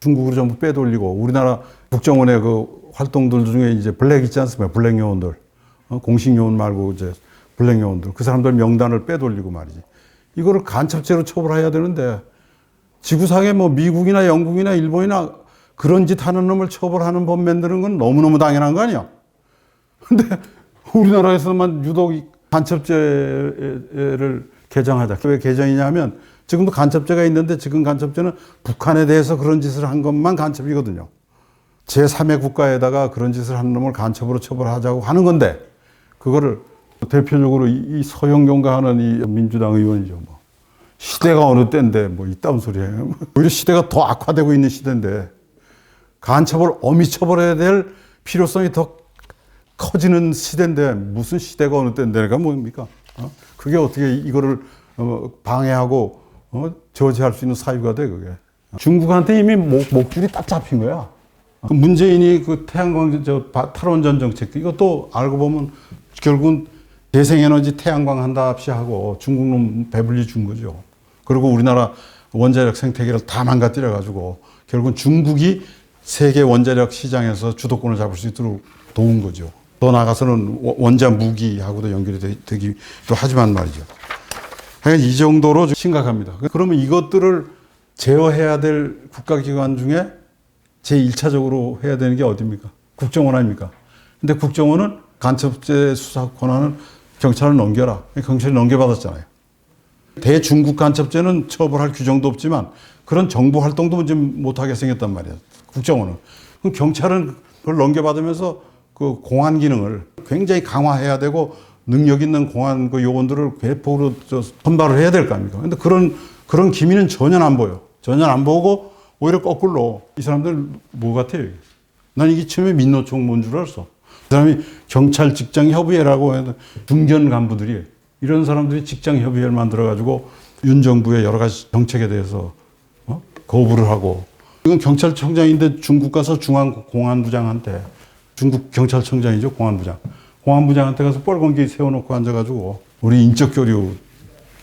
중국으로 전부 빼돌리고, 우리나라 국정원의 그 활동들 중에 이제 블랙 있지 않습니까? 블랙 요원들. 공식 요원 말고 이제 블랙 요원들. 그 사람들 명단을 빼돌리고 말이지. 이거를 간첩죄로 처벌해야 되는데, 지구상에 뭐 미국이나 영국이나 일본이나 그런 짓 하는 놈을 처벌하는 법 만드는 건 너무너무 당연한 거 아니야? 근데 우리나라에서만 유독 간첩죄를 개정하자. 왜 개정이냐면, 지금도 간첩죄가 있는데 지금 간첩죄는 북한에 대해서 그런 짓을 한 것만 간첩이거든요. 제3의 국가에다가 그런 짓을 하는 놈을 간첩으로 처벌하자고 하는 건데, 그거를 대표적으로 이 서영경가 하는 이 민주당 의원이죠. 뭐 시대가 어느 때인데 뭐 이따운 소리예요. 오히려 시대가 더 악화되고 있는 시대인데 간첩을 엄히 처벌해야 될 필요성이 더 커지는 시대인데, 무슨 시대가 어느 때인데가 뭡니까? 그게 어떻게 이거를 방해하고 저지할 수 있는 사유가 돼, 그게. 중국한테 이미 목줄이 딱 잡힌 거야. 문재인이 그 태양광 탈원전 정책, 이것도 알고 보면 결국은 재생에너지 태양광 한답시 하고 중국놈 배불리 준 거죠. 그리고 우리나라 원자력 생태계를 다 망가뜨려가지고 결국은 중국이 세계 원자력 시장에서 주도권을 잡을 수 있도록 도운 거죠. 더 나아가서는 원자 무기하고도 연결이 되기도 하지만 말이죠. 그러니까 이 정도로 심각합니다. 그러면 이것들을 제어해야 될 국가기관 중에 제1차적으로 해야 되는 게 어디입니까? 국정원 아닙니까? 근데 국정원은 간첩죄 수사 권한을 경찰을 넘겨라. 경찰이 넘겨받았잖아요. 대중국 간첩죄는 처벌할 규정도 없지만 그런 정보 활동도 이제 못하게 생겼단 말이에요. 국정원은. 그럼 경찰은 그걸 넘겨받으면서 그 공안 기능을 굉장히 강화해야 되고, 능력 있는 공안 그 요원들을 배포로 선발을 해야 될 거 아닙니까? 근데 그런 기미는 전혀 안 보여. 전혀 안 보고 오히려 거꾸로 이 사람들 뭐 같아요? 난 이게 처음에 민노총 뭔 줄 알았어. 그 사람이 경찰 직장 협의회라고 해서 중견 간부들이, 이런 사람들이 직장 협의회를 만들어가지고 윤 정부의 여러 가지 정책에 대해서 거부를 하고, 이건 경찰청장인데 중국 가서 중앙공안부장한테, 중국 경찰청장이죠, 공안부장한테 가서 뻘건기 세워놓고 앉아가지고 우리 인적 교류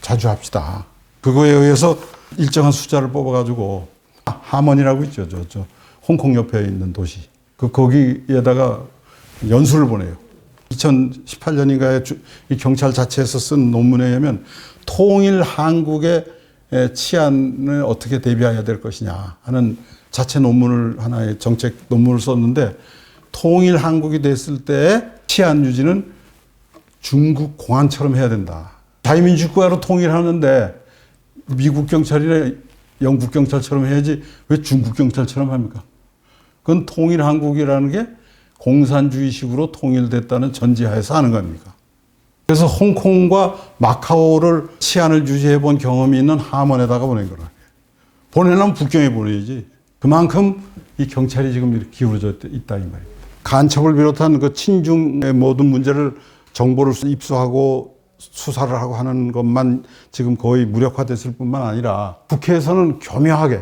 자주 합시다. 그거에 의해서 일정한 숫자를 뽑아가지고 하먼이라고 있죠, 저 홍콩 옆에 있는 도시. 거기에다가 연수를 보내요. 2018년인가에 이 경찰 자체에서 쓴 논문에 의하면 통일 한국의 치안을 어떻게 대비해야 될 것이냐 하는 자체 논문을, 하나의 정책 논문을 썼는데, 통일 한국이 됐을 때 치안 유지는 중국 공안처럼 해야 된다. 자유민주국가로 통일하는데 미국 경찰이나 영국 경찰처럼 해야지 왜 중국 경찰처럼 합니까? 그건 통일 한국이라는 게 공산주의식으로 통일됐다는 전제하에서 하는 겁니까? 그래서 홍콩과 마카오를 치안을 유지해 본 경험이 있는 하먼에다가 보낸 거라. 보내려면 북경에 보내야지. 그만큼 이 경찰이 지금 이렇게 기울어져 있다 이 말이에요. 간첩을 비롯한 그 친중의 모든 문제를 정보를 입수하고 수사를 하고 하는 것만 지금 거의 무력화됐을 뿐만 아니라, 국회에서는 교묘하게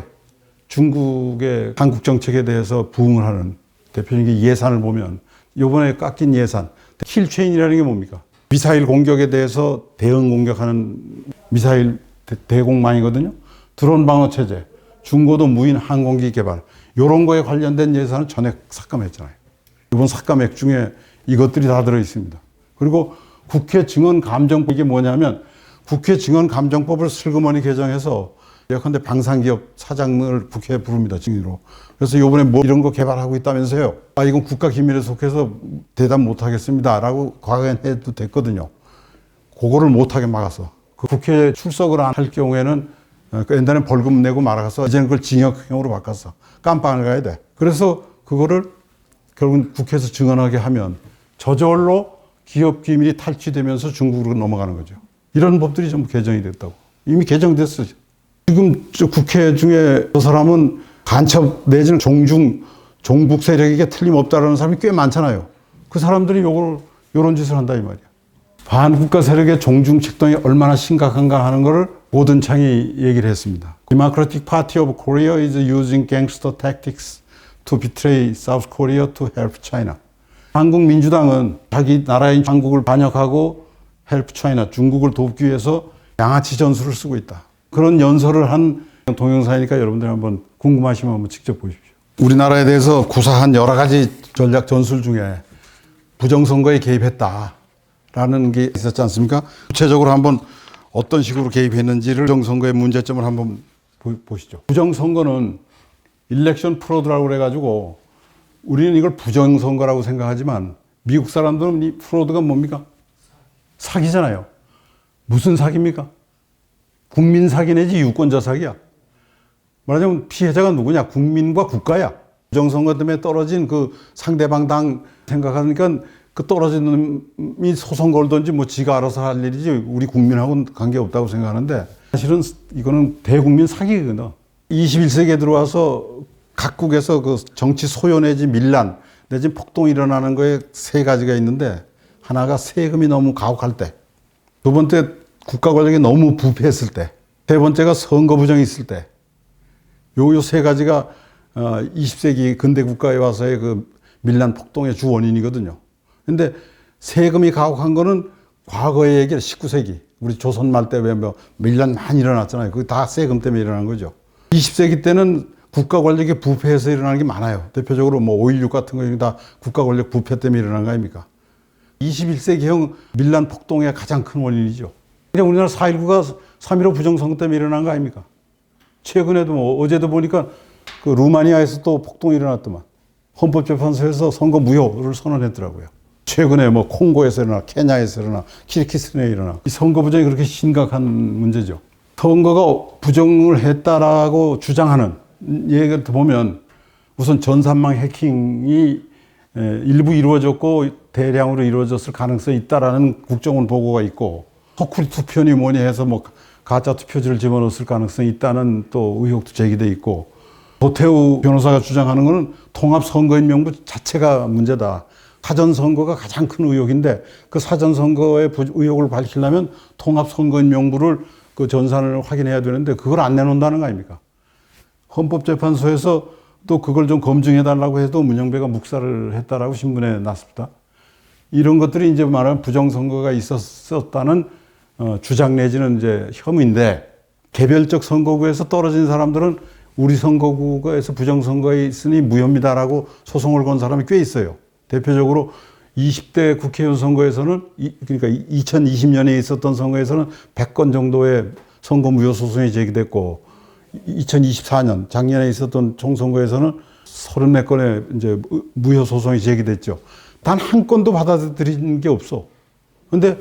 중국의 한국 정책에 대해서 부응을 하는 대표적인 예산을 보면 이번에 깎인 예산, 킬체인이라는 게 뭡니까? 미사일 공격에 대해서 대응 공격하는 미사일 대공망이거든요. 드론 방어 체제, 중고도 무인 항공기 개발, 이런 거에 관련된 예산은 전액 삭감했잖아요. 이번 삭감액 중에 이것들이 다 들어 있습니다. 그리고 국회 증언감정법, 이게 뭐냐면 국회 증언감정법을 슬그머니 개정해서 예컨대 방산기업 사장을 국회에 부릅니다, 증인으로. 그래서 이번에 뭐 이런 거 개발하고 있다면서요. 아, 이건 국가기밀에 속해서 대답 못 하겠습니다 라고 과거엔 해도 됐거든요. 그거를 못하게 막았어. 그 국회에 출석을 안 할 경우에는 옛날엔 벌금 내고 말아서 이제는 그걸 징역형으로 바꿨어. 깜빵을 가야 돼. 그래서 그거를 결국은 국회에서 증언하게 하면 저절로 기업 기밀이 탈취되면서 중국으로 넘어가는 거죠. 이런 법들이 전부 개정이 됐다고. 이미 개정됐어요. 지금 저 국회 중에 저 사람은 간첩 내지는 종북 세력에게 틀림없다라는 사람이 꽤 많잖아요. 그 사람들이 요런 짓을 한다 이 말이야. 반국가 세력의 종중 책동이 얼마나 심각한가 하는 것을 고든창이 얘기를 했습니다. Democratic Party of Korea is using gangster tactics to betray South Korea to help China. 한국 민주당은 자기 나라인 한국을 반역하고 help China, 중국을 돕기 위해서 양아치 전술을 쓰고 있다. 그런 연설을 한 동영상이니까 여러분들 한번 궁금하시면 한번 직접 보십시오. 우리나라에 대해서 구사한 여러 가지 전략 전술 중에 부정선거에 개입했다라는 게 있었지 않습니까? 구체적으로 한번 어떤 식으로 개입했는지를 부정선거의 문제점을 한번 보시죠. 부정선거는 일렉션 프로드라고 그래가지고 우리는 이걸 부정선거라고 생각하지만 미국 사람들은 이 프로드가 뭡니까? 사기잖아요. 무슨 사기입니까? 국민 사기 내지 유권자 사기야. 말하자면 피해자가 누구냐? 국민과 국가야. 부정선거 때문에 떨어진 그 상대방 당 생각하니까 그 떨어진 놈이 소송 걸든지 뭐 지가 알아서 할 일이지 우리 국민하고는 관계없다고 생각하는데 사실은 이거는 대국민 사기거든. 21세기에 들어와서 각국에서 그 정치 소요 내지 밀란 내지 폭동이 일어나는 거에 세 가지가 있는데 하나가 세금이 너무 가혹할 때, 두 번째 국가 권력이 너무 부패했을 때, 세 번째가 선거 부정이 있을 때. 요 세 가지가 20세기 근대 국가에 와서의 그 밀란 폭동의 주 원인이거든요. 근데 세금이 가혹한 거는 과거의 얘기야. 19세기. 우리 조선 말 때 왜 뭐 밀란 많이 일어났잖아요. 그게 다 세금 때문에 일어난 거죠. 20세기 때는 국가 권력이 부패해서 일어나는 게 많아요. 대표적으로 뭐 5.16 같은 거 다 국가 권력 부패 때문에 일어난 거 아닙니까? 21세기형 밀란 폭동의 가장 큰 원인이죠. 그냥 우리나라 4.19가 3.15 부정선거 때문에 일어난 거 아닙니까? 최근에도 뭐 어제도 보니까 그 루마니아에서 또 폭동이 일어났더만. 헌법재판소에서 선거 무효를 선언했더라고요. 최근에 뭐 콩고에서 일어나, 케냐에서 일어나, 키르기스탄에 일어나. 이 선거 부정이 그렇게 심각한 문제죠. 선거가 부정을 했다라고 주장하는 얘기를 보면 우선 전산망 해킹이 일부 이루어졌고 대량으로 이루어졌을 가능성이 있다라는 국정원 보고가 있고 허쿠리 투표니 뭐니 해서 뭐 가짜 투표지를 집어넣었을 가능성이 있다는 또 의혹도 제기돼 있고 도태우 변호사가 주장하는 것은 통합선거인 명부 자체가 문제다. 사전선거가 가장 큰 의혹인데 그 사전선거의 의혹을 밝히려면 통합선거인 명부를 그 전산을 확인해야 되는데 그걸 안 내놓는다는 거 아닙니까? 헌법재판소에서 또 그걸 좀 검증해달라고 해도 문영배가 묵살을 했다라고 신문에 났습니다. 이런 것들이 이제 말하면 부정선거가 있었다는 주장 내지는 이제 혐의인데 개별적 선거구에서 떨어진 사람들은 우리 선거구에서 부정선거에 있으니 무혐의다라고 소송을 건 사람이 꽤 있어요. 대표적으로 20대 국회의원 선거에서는 그러니까 2020년에 있었던 선거에서는 100건 정도의 선거 무효 소송이 제기됐고 2024년 작년에 있었던 총선거에서는 34건의 이제 무효 소송이 제기됐죠. 단 한 건도 받아들인 게 없어. 근데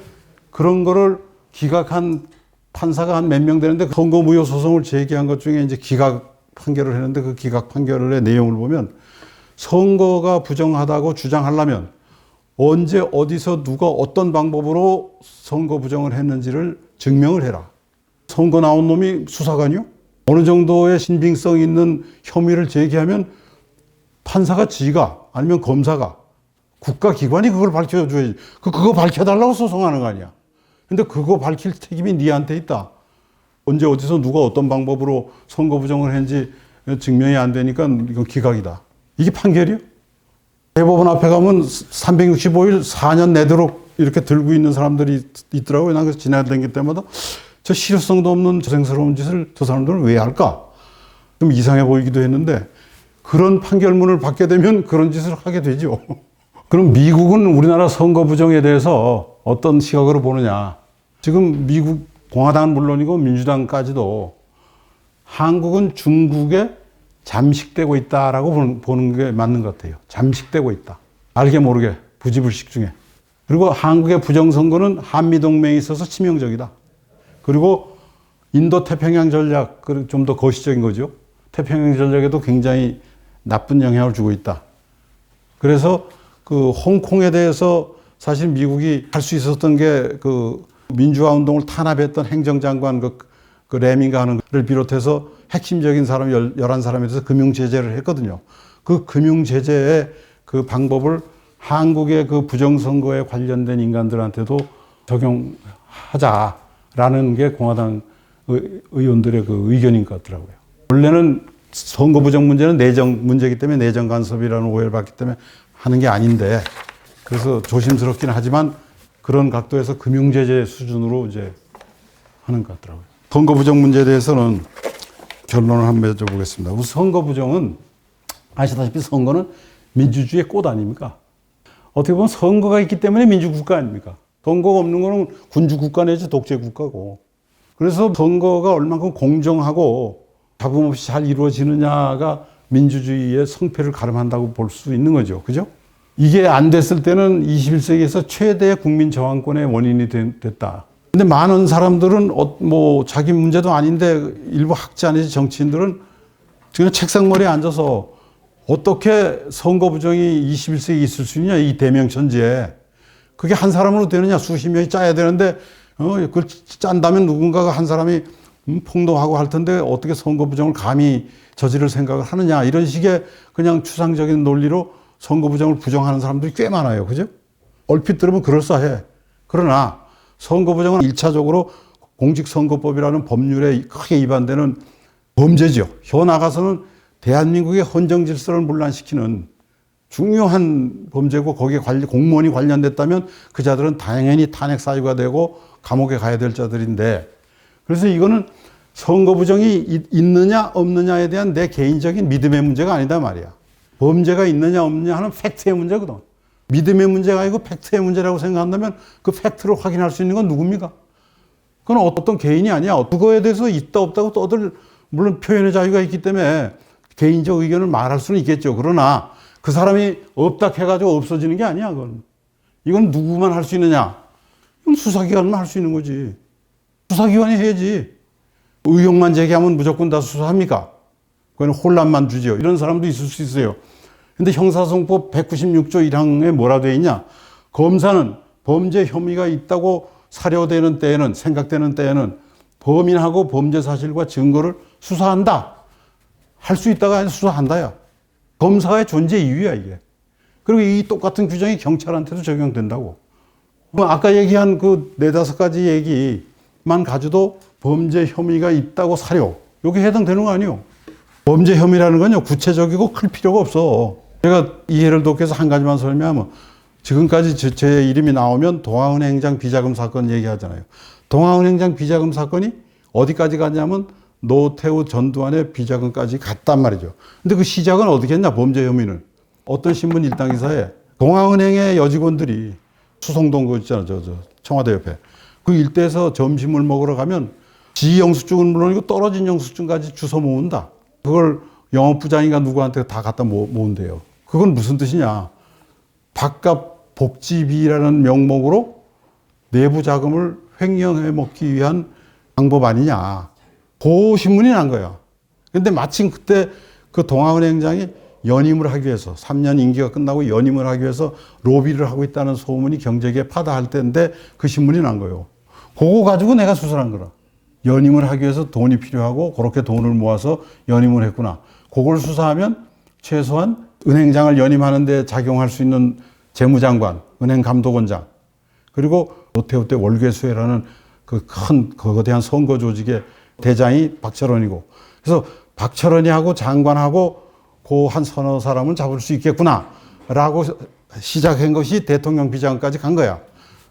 그런 거를 기각한 판사가 한 몇 명 되는데 선거 무효 소송을 제기한 것 중에 이제 기각 판결을 했는데 그 기각 판결의 내용을 보면 선거가 부정하다고 주장하려면 언제 어디서 누가 어떤 방법으로 선거 부정을 했는지를 증명을 해라. 선거 나온 놈이 수사관이요? 어느 정도의 신빙성 있는 혐의를 제기하면 판사가 지가 아니면 검사가 국가기관이 그걸 밝혀줘야지. 그거 밝혀달라고 소송하는 거 아니야. 근데 그거 밝힐 책임이 니한테 있다. 언제 어디서 누가 어떤 방법으로 선거 부정을 했는지 증명이 안 되니까 이건 기각이다. 이게 판결이요? 대법원 앞에 가면 365일 4년 내도록 이렇게 들고 있는 사람들이 있더라고요. 난 그래서 지나다닐 때마다 저 실효성도 없는 저생스러운 짓을 저 사람들은 왜 할까? 좀 이상해 보이기도 했는데 그런 판결문을 받게 되면 그런 짓을 하게 되죠. 그럼 미국은 우리나라 선거 부정에 대해서 어떤 시각으로 보느냐. 지금 미국 공화당은 물론이고 민주당까지도 한국은 중국에 잠식되고 있다라고 보는 게 맞는 것 같아요. 잠식되고 있다. 알게 모르게 부지불식 중에. 그리고 한국의 부정선거는 한미동맹에 있어서 치명적이다. 그리고 인도 태평양 전략, 좀 더 거시적인 거죠. 태평양 전략에도 굉장히 나쁜 영향을 주고 있다. 그래서 그 홍콩에 대해서 사실 미국이 할 수 있었던 게 그 민주화 운동을 탄압했던 행정장관 그 레밍가 하는 걸 비롯해서 핵심적인 사람 11사람에 대해서 금융제재를 했거든요. 그 금융제재의 그 방법을 한국의 그 부정선거에 관련된 인간들한테도 적용하자라는 게 공화당 의원들의 그 의견인 것 같더라고요. 원래는 선거 부정 문제는 내정 문제이기 때문에 내정 간섭이라는 오해를 받기 때문에 하는 게 아닌데 그래서 조심스럽긴 하지만 그런 각도에서 금융제재 수준으로 이제 하는 것 같더라고요. 선거 부정 문제에 대해서는 결론을 한번 맺어보겠습니다. 우선 선거 부정은 아시다시피 선거는 민주주의의 꽃 아닙니까? 어떻게 보면 선거가 있기 때문에 민주국가 아닙니까? 선거가 없는 거는 군주국가 내지 독재국가고. 그래서 선거가 얼만큼 공정하고 잡음 없이 잘 이루어지느냐가 민주주의의 성패를 가름한다고 볼 수 있는 거죠. 그죠? 이게 안 됐을 때는 21세기에서 최대의 국민 저항권의 원인이 됐다. 근데 많은 사람들은 뭐 자기 문제도 아닌데 일부 학자 내지 정치인들은 그냥 책상머리에 앉아서 어떻게 선거 부정이 21세기에 있을 수 있냐, 이 대명천지에. 그게 한 사람으로 되느냐, 수십 명이 짜야 되는데, 그걸 짠다면 누군가가 한 사람이 폭로하고 할 텐데 어떻게 선거 부정을 감히 저지를 생각을 하느냐, 이런 식의 그냥 추상적인 논리로 선거 부정을 부정하는 사람들이 꽤 많아요. 그죠? 얼핏 들으면 그럴싸해. 그러나 선거 부정은 1차적으로 공직선거법이라는 법률에 크게 위반되는 범죄죠. 혀 나가서는 대한민국의 헌정 질서를 문란시키는 중요한 범죄고 거기에 공무원이 관련됐다면 그 자들은 당연히 탄핵 사유가 되고 감옥에 가야 될 자들인데 그래서 이거는 선거 부정이 있느냐 없느냐에 대한 내 개인적인 믿음의 문제가 아니다 말이야. 범죄가 있느냐 없느냐 하는 팩트의 문제거든. 믿음의 문제가 아니고 팩트의 문제라고 생각한다면 그 팩트를 확인할 수 있는 건 누굽니까? 그건 어떤 개인이 아니야. 그거에 대해서 있다 없다고 떠들 물론 표현의 자유가 있기 때문에 개인적 의견을 말할 수는 있겠죠. 그러나 그 사람이 없다 해가지고 없어지는 게 아니야. 그건. 이건 누구만 할 수 있느냐? 이건 수사기관만 할 수 있는 거지. 수사기관이 해야지. 의혹만 제기하면 무조건 다 수사합니까? 그건 혼란만 주죠. 이런 사람도 있을 수 있어요. 근데 형사소송법 196조 1항에 뭐라 되어 있냐? 검사는 범죄 혐의가 있다고 사료되는 때에는, 생각되는 때에는 범인하고 범죄 사실과 증거를 수사한다. 할 수 있다가 아니라 수사한다야. 검사의 존재 이유야, 이게. 그리고 이 똑같은 규정이 경찰한테도 적용된다고. 아까 얘기한 그 4-5가지 얘기만 가져도 범죄 혐의가 있다고 사료. 여기 해당되는 거 아니에요. 범죄 혐의라는 건요, 구체적이고 클 필요가 없어. 제가 이해를 돕기 위해서 한 가지만 설명하면, 지금까지 제 이름이 나오면 동아은행장 비자금 사건 얘기하잖아요. 동아은행장 비자금 사건이 어디까지 갔냐면 노태우 전두환의 비자금까지 갔단 말이죠. 근데 그 시작은 어떻게 했냐, 범죄 혐의는. 어떤 신문 일당 기사에 동아은행의 여직원들이 수성동 그 있잖아, 청와대 옆에. 그 일대에서 점심을 먹으러 가면 지 영수증은 물론이고 떨어진 영수증까지 주워 모은다. 그걸 영업부장인가 누구한테 다 갖다 모은대요. 그건 무슨 뜻이냐. 바깥 복지비라는 명목으로 내부 자금을 횡령해 먹기 위한 방법 아니냐. 그 신문이 난 거야. 근데 마침 그때 그 동아은행장이 연임을 하기 위해서 3년 임기가 끝나고 연임을 하기 위해서 로비를 하고 있다는 소문이 경제계에 파다할 때인데 그 신문이 난 거예요. 그거 가지고 내가 수사를 한 거라. 연임을 하기 위해서 돈이 필요하고 그렇게 돈을 모아서 연임을 했구나. 그걸 수사하면 최소한 은행장을 연임하는 데 작용할 수 있는 재무장관, 은행감독원장, 그리고 노태우 때 월계수해라는 그 큰 거대한 선거 조직의 대장이 박철원이고, 그래서 박철원이하고 장관하고 그 한 서너 사람은 잡을 수 있겠구나 라고 시작한 것이 대통령 비자금까지 간 거야.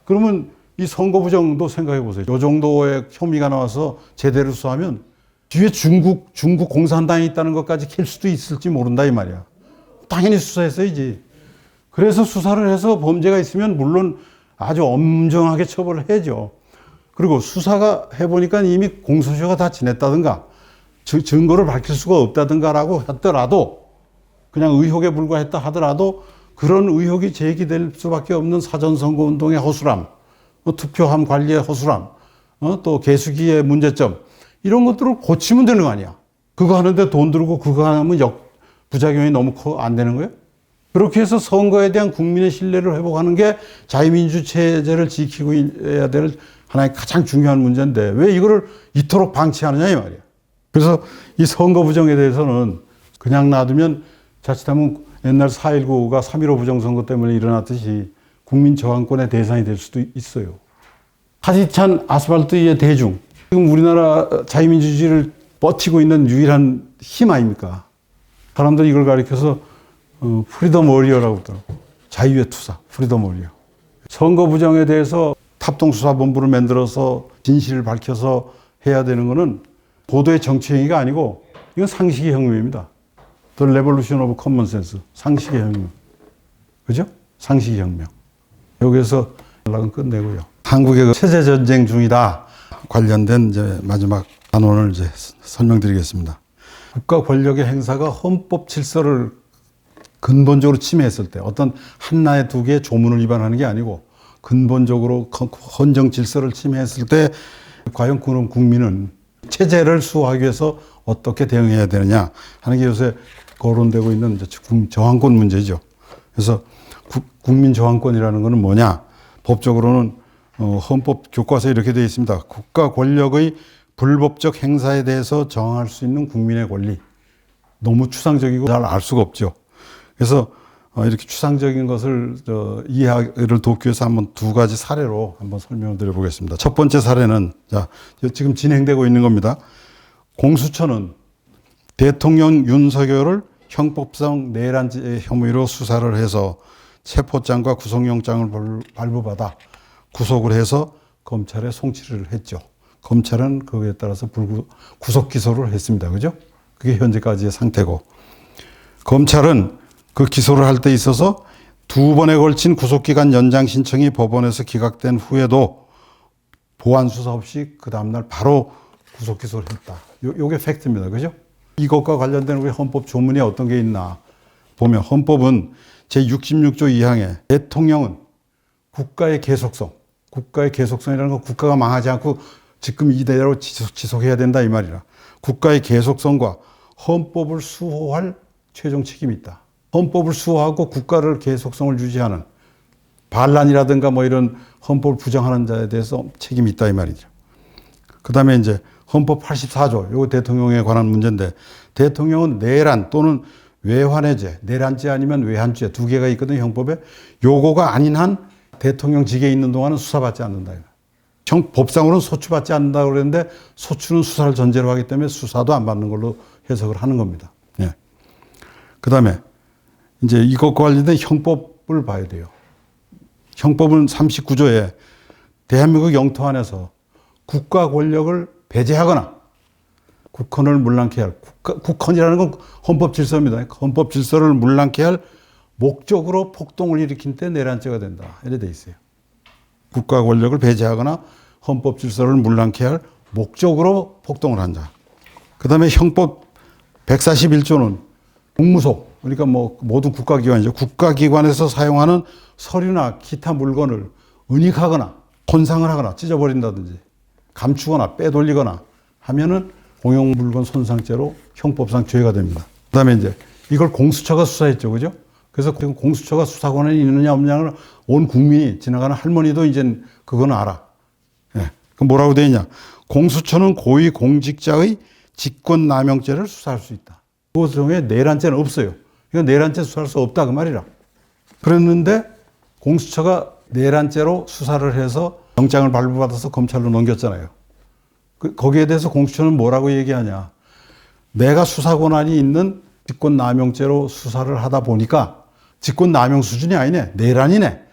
그러면 이 선거 부정도 생각해 보세요. 이 정도의 혐의가 나와서 제대로 수사하면 뒤에 중국 공산당이 있다는 것까지 캘 수도 있을지 모른다 이 말이야. 당연히 수사했어야지. 그래서 수사를 해서 범죄가 있으면 물론 아주 엄정하게 처벌을 해야죠. 그리고 수사가 해보니까 이미 공소시효가 다 지냈다든가 증거를 밝힐 수가 없다든가라고 하더라도 그냥 의혹에 불과했다 하더라도 그런 의혹이 제기될 수밖에 없는 사전선거운동의 허술함, 투표함 관리의 허술함, 또 개수기의 문제점 이런 것들을 고치면 되는 거 아니야. 그거 하는데 돈 들고 그거 하면 부작용이 너무 안 되는 거예요? 그렇게 해서 선거에 대한 국민의 신뢰를 회복하는 게 자유민주 체제를 지키고 해야 될 하나의 가장 중요한 문제인데 왜 이거를 이토록 방치하느냐 이 말이야. 그래서 이 선거 부정에 대해서는 그냥 놔두면 자칫하면 옛날 4.19가 3.15 부정선거 때문에 일어났듯이 국민 저항권의 대상이 될 수도 있어요. 하디찬 아스팔트 위의 대중. 지금 우리나라 자유민주주의를 버티고 있는 유일한 힘 아닙니까? 사람들이 이걸 가리켜서 프리덤 워리어라고 하더라고. 자유의 투사, 프리덤 워리어. 선거 부정에 대해서 합동수사본부를 만들어서 진실을 밝혀서 해야 되는 거는 보도의 정치행위가 아니고 이건 상식의 혁명입니다. The Revolution of Common Sense. 상식의 혁명. 그죠? 상식의 혁명. 여기에서 연락은 끝내고요. 한국의 체제 전쟁 중이다. 관련된 이제 마지막 단원을 이제 설명드리겠습니다. 국가 권력의 행사가 헌법 질서를 근본적으로 침해했을 때 어떤 한나의 두 개의 조문을 위반하는 게 아니고 근본적으로 헌정 질서를 침해했을 때 과연 그런 국민은 체제를 수호하기 위해서 어떻게 대응해야 되느냐 하는 게 요새 거론되고 있는 저항권 문제죠. 그래서 국민 저항권이라는 것은 뭐냐? 법적으로는 헌법 교과서에 이렇게 되어 있습니다. 국가 권력의 불법적 행사에 대해서 저항할 수 있는 국민의 권리. 너무 추상적이고 잘 알 수가 없죠. 그래서 이렇게 추상적인 것을 이해를 돕기 위해서 한번 두 가지 사례로 한번 설명을 드려보겠습니다. 첫 번째 사례는 지금 진행되고 있는 겁니다. 공수처는 대통령 윤석열을 형법상 내란죄 혐의로 수사를 해서 체포장과 구속영장을 발부받아 구속을 해서 검찰에 송치를 했죠. 검찰은 그거에 따라서 구속 기소를 했습니다. 그죠? 그게 현재까지의 상태고. 검찰은 그 기소를 할 때 있어서 두 번에 걸친 구속기간 연장 신청이 법원에서 기각된 후에도 보완 수사 없이 그 다음날 바로 구속 기소를 했다. 요게 팩트입니다. 그죠? 이것과 관련된 우리 헌법 조문에 어떤 게 있나 보면 헌법은 제66조 2항에 대통령은 국가의 계속성이라는 건 국가가 망하지 않고 지금 이대로 지속해야 된다 이 말이라. 국가의 계속성과 헌법을 수호할 최종 책임이 있다. 헌법을 수호하고 국가를 계속성을 유지하는 반란이라든가 뭐 이런 헌법을 부정하는 자에 대해서 책임이 있다 이 말이죠. 그 다음에 이제 헌법 84조, 요거 대통령에 관한 문제인데 대통령은 내란 또는 외환해제, 내란죄 아니면 외환죄 두 개가 있거든요, 형법에. 요거가 아닌 한 대통령직에 있는 동안은 수사받지 않는다. 법상으로는 소추받지 않는다고 그랬는데 소추는 수사를 전제로 하기 때문에 수사도 안 받는 걸로 해석을 하는 겁니다. 예. 그 다음에 이제 이것과 관련된 형법을 봐야 돼요. 형법은 39조에 대한민국 영토 안에서 국가 권력을 배제하거나 국헌을 문랑케 할, 국헌이라는 건 헌법 질서입니다. 헌법 질서를 문랑케 할 목적으로 폭동을 일으킨 때 내란죄가 된다. 이렇게 돼 있어요. 국가 권력을 배제하거나 헌법 질서를 문랑케 할 목적으로 폭동을 한 자. 그 다음에 형법 141조는 공무소, 그러니까 뭐 모든 국가기관이죠. 국가기관에서 사용하는 서류나 기타 물건을 은닉하거나 손상을 하거나 찢어버린다든지 감추거나 빼돌리거나 하면은 공용물건 손상죄로 형법상 죄가 됩니다. 그 다음에 이제 이걸 공수처가 수사했죠. 그죠? 그래서 공수처가 수사 권한이 있느냐 없느냐를 온 국민이 지나가는 할머니도 이제 그건 알아. 예. 그럼 뭐라고 되어 있냐? 공수처는 고위 공직자의 직권남용죄를 수사할 수 있다. 그 중에 내란죄는 없어요. 이건 내란죄 수사할 수 없다 그 말이라. 그랬는데 공수처가 내란죄로 수사를 해서 영장을 발부받아서 검찰로 넘겼잖아요. 거기에 대해서 공수처는 뭐라고 얘기하냐? 내가 수사 권한이 있는 직권남용죄로 수사를 하다 보니까 직권남용 수준이 아니네. 내란이네.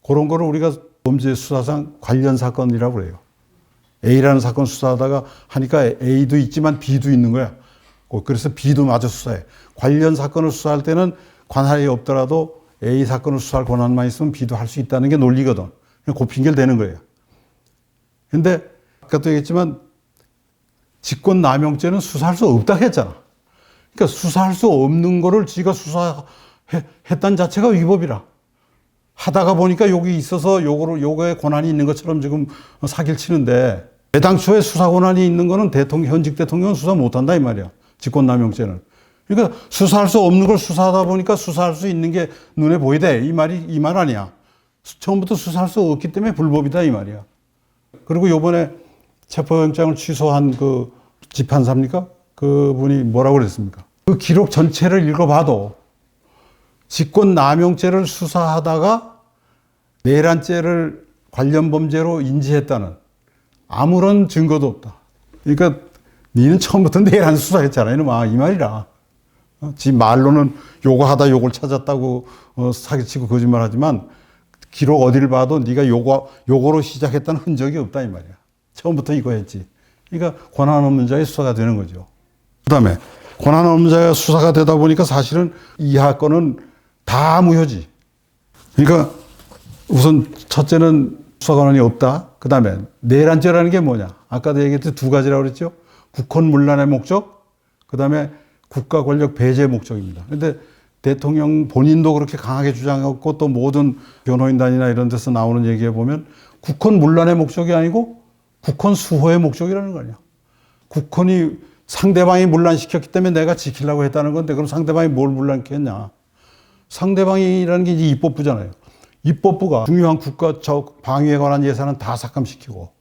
그런 거를 우리가 범죄 수사상 관련 사건이라고 그래요. A라는 사건 수사하다가 하니까 A도 있지만 B도 있는 거야. 그래서 B도 마저 수사해. 관련 사건을 수사할 때는 관할이 없더라도 A 사건을 수사할 권한만 있으면 B도 할 수 있다는 게 논리거든. 그 핑계를 대는 거예요. 근데 아까도 얘기했지만 직권남용죄는 수사할 수 없다 했잖아. 그러니까 수사할 수 없는 거를 지가 수사했다는 자체가 위법이라. 하다가 보니까 여기 있어서 요거에 권한이 있는 것처럼 지금 사기를 치는데 애당초에 수사 권한이 있는 거는 현직 대통령은 수사 못 한다 이 말이야. 직권남용죄는. 그러니까 수사할 수 없는 걸 수사하다 보니까 수사할 수 있는 게 눈에 보이대. 이 말 아니야. 처음부터 수사할 수 없기 때문에 불법이다 이 말이야. 그리고 요번에 체포영장을 취소한 그 집판사입니까? 그분이 뭐라고 그랬습니까? 그 기록 전체를 읽어봐도 직권남용죄를 수사하다가 내란죄를 관련 범죄로 인지했다는 아무런 증거도 없다. 그러니까 니는 처음부터 내란 수사했잖아 이놈아 이 말이라. 지 말로는 요거 하다 요걸 찾았다고 사기치고 거짓말하지만 기록 어디를 봐도 네가 요거로 시작했다는 흔적이 없다 이 말이야. 처음부터 이거 했지. 그러니까 권한 없는 자의 수사가 되는 거죠. 그다음에 권한 없는 자의 수사가 되다 보니까 사실은 이하 건은 다 무효지. 그러니까 우선 첫째는 수사 권한이 없다. 그다음에 내란죄라는 게 뭐냐? 아까도 얘기했듯이 두 가지라고 그랬죠. 국헌문란의 목적, 그다음에 국가 권력 배제의 목적입니다. 그런데 대통령 본인도 그렇게 강하게 주장하고 또 모든 변호인단이나 이런 데서 나오는 얘기에 보면 국헌문란의 목적이 아니고 국헌 수호의 목적이라는 거 아니야. 국헌이 상대방이 문란시켰기 때문에 내가 지키려고 했다는 건데 그럼 상대방이 뭘 문란시켰냐. 상대방이라는 게 이제 입법부잖아요. 입법부가 중요한 국가적 방위에 관한 예산은 다 삭감시키고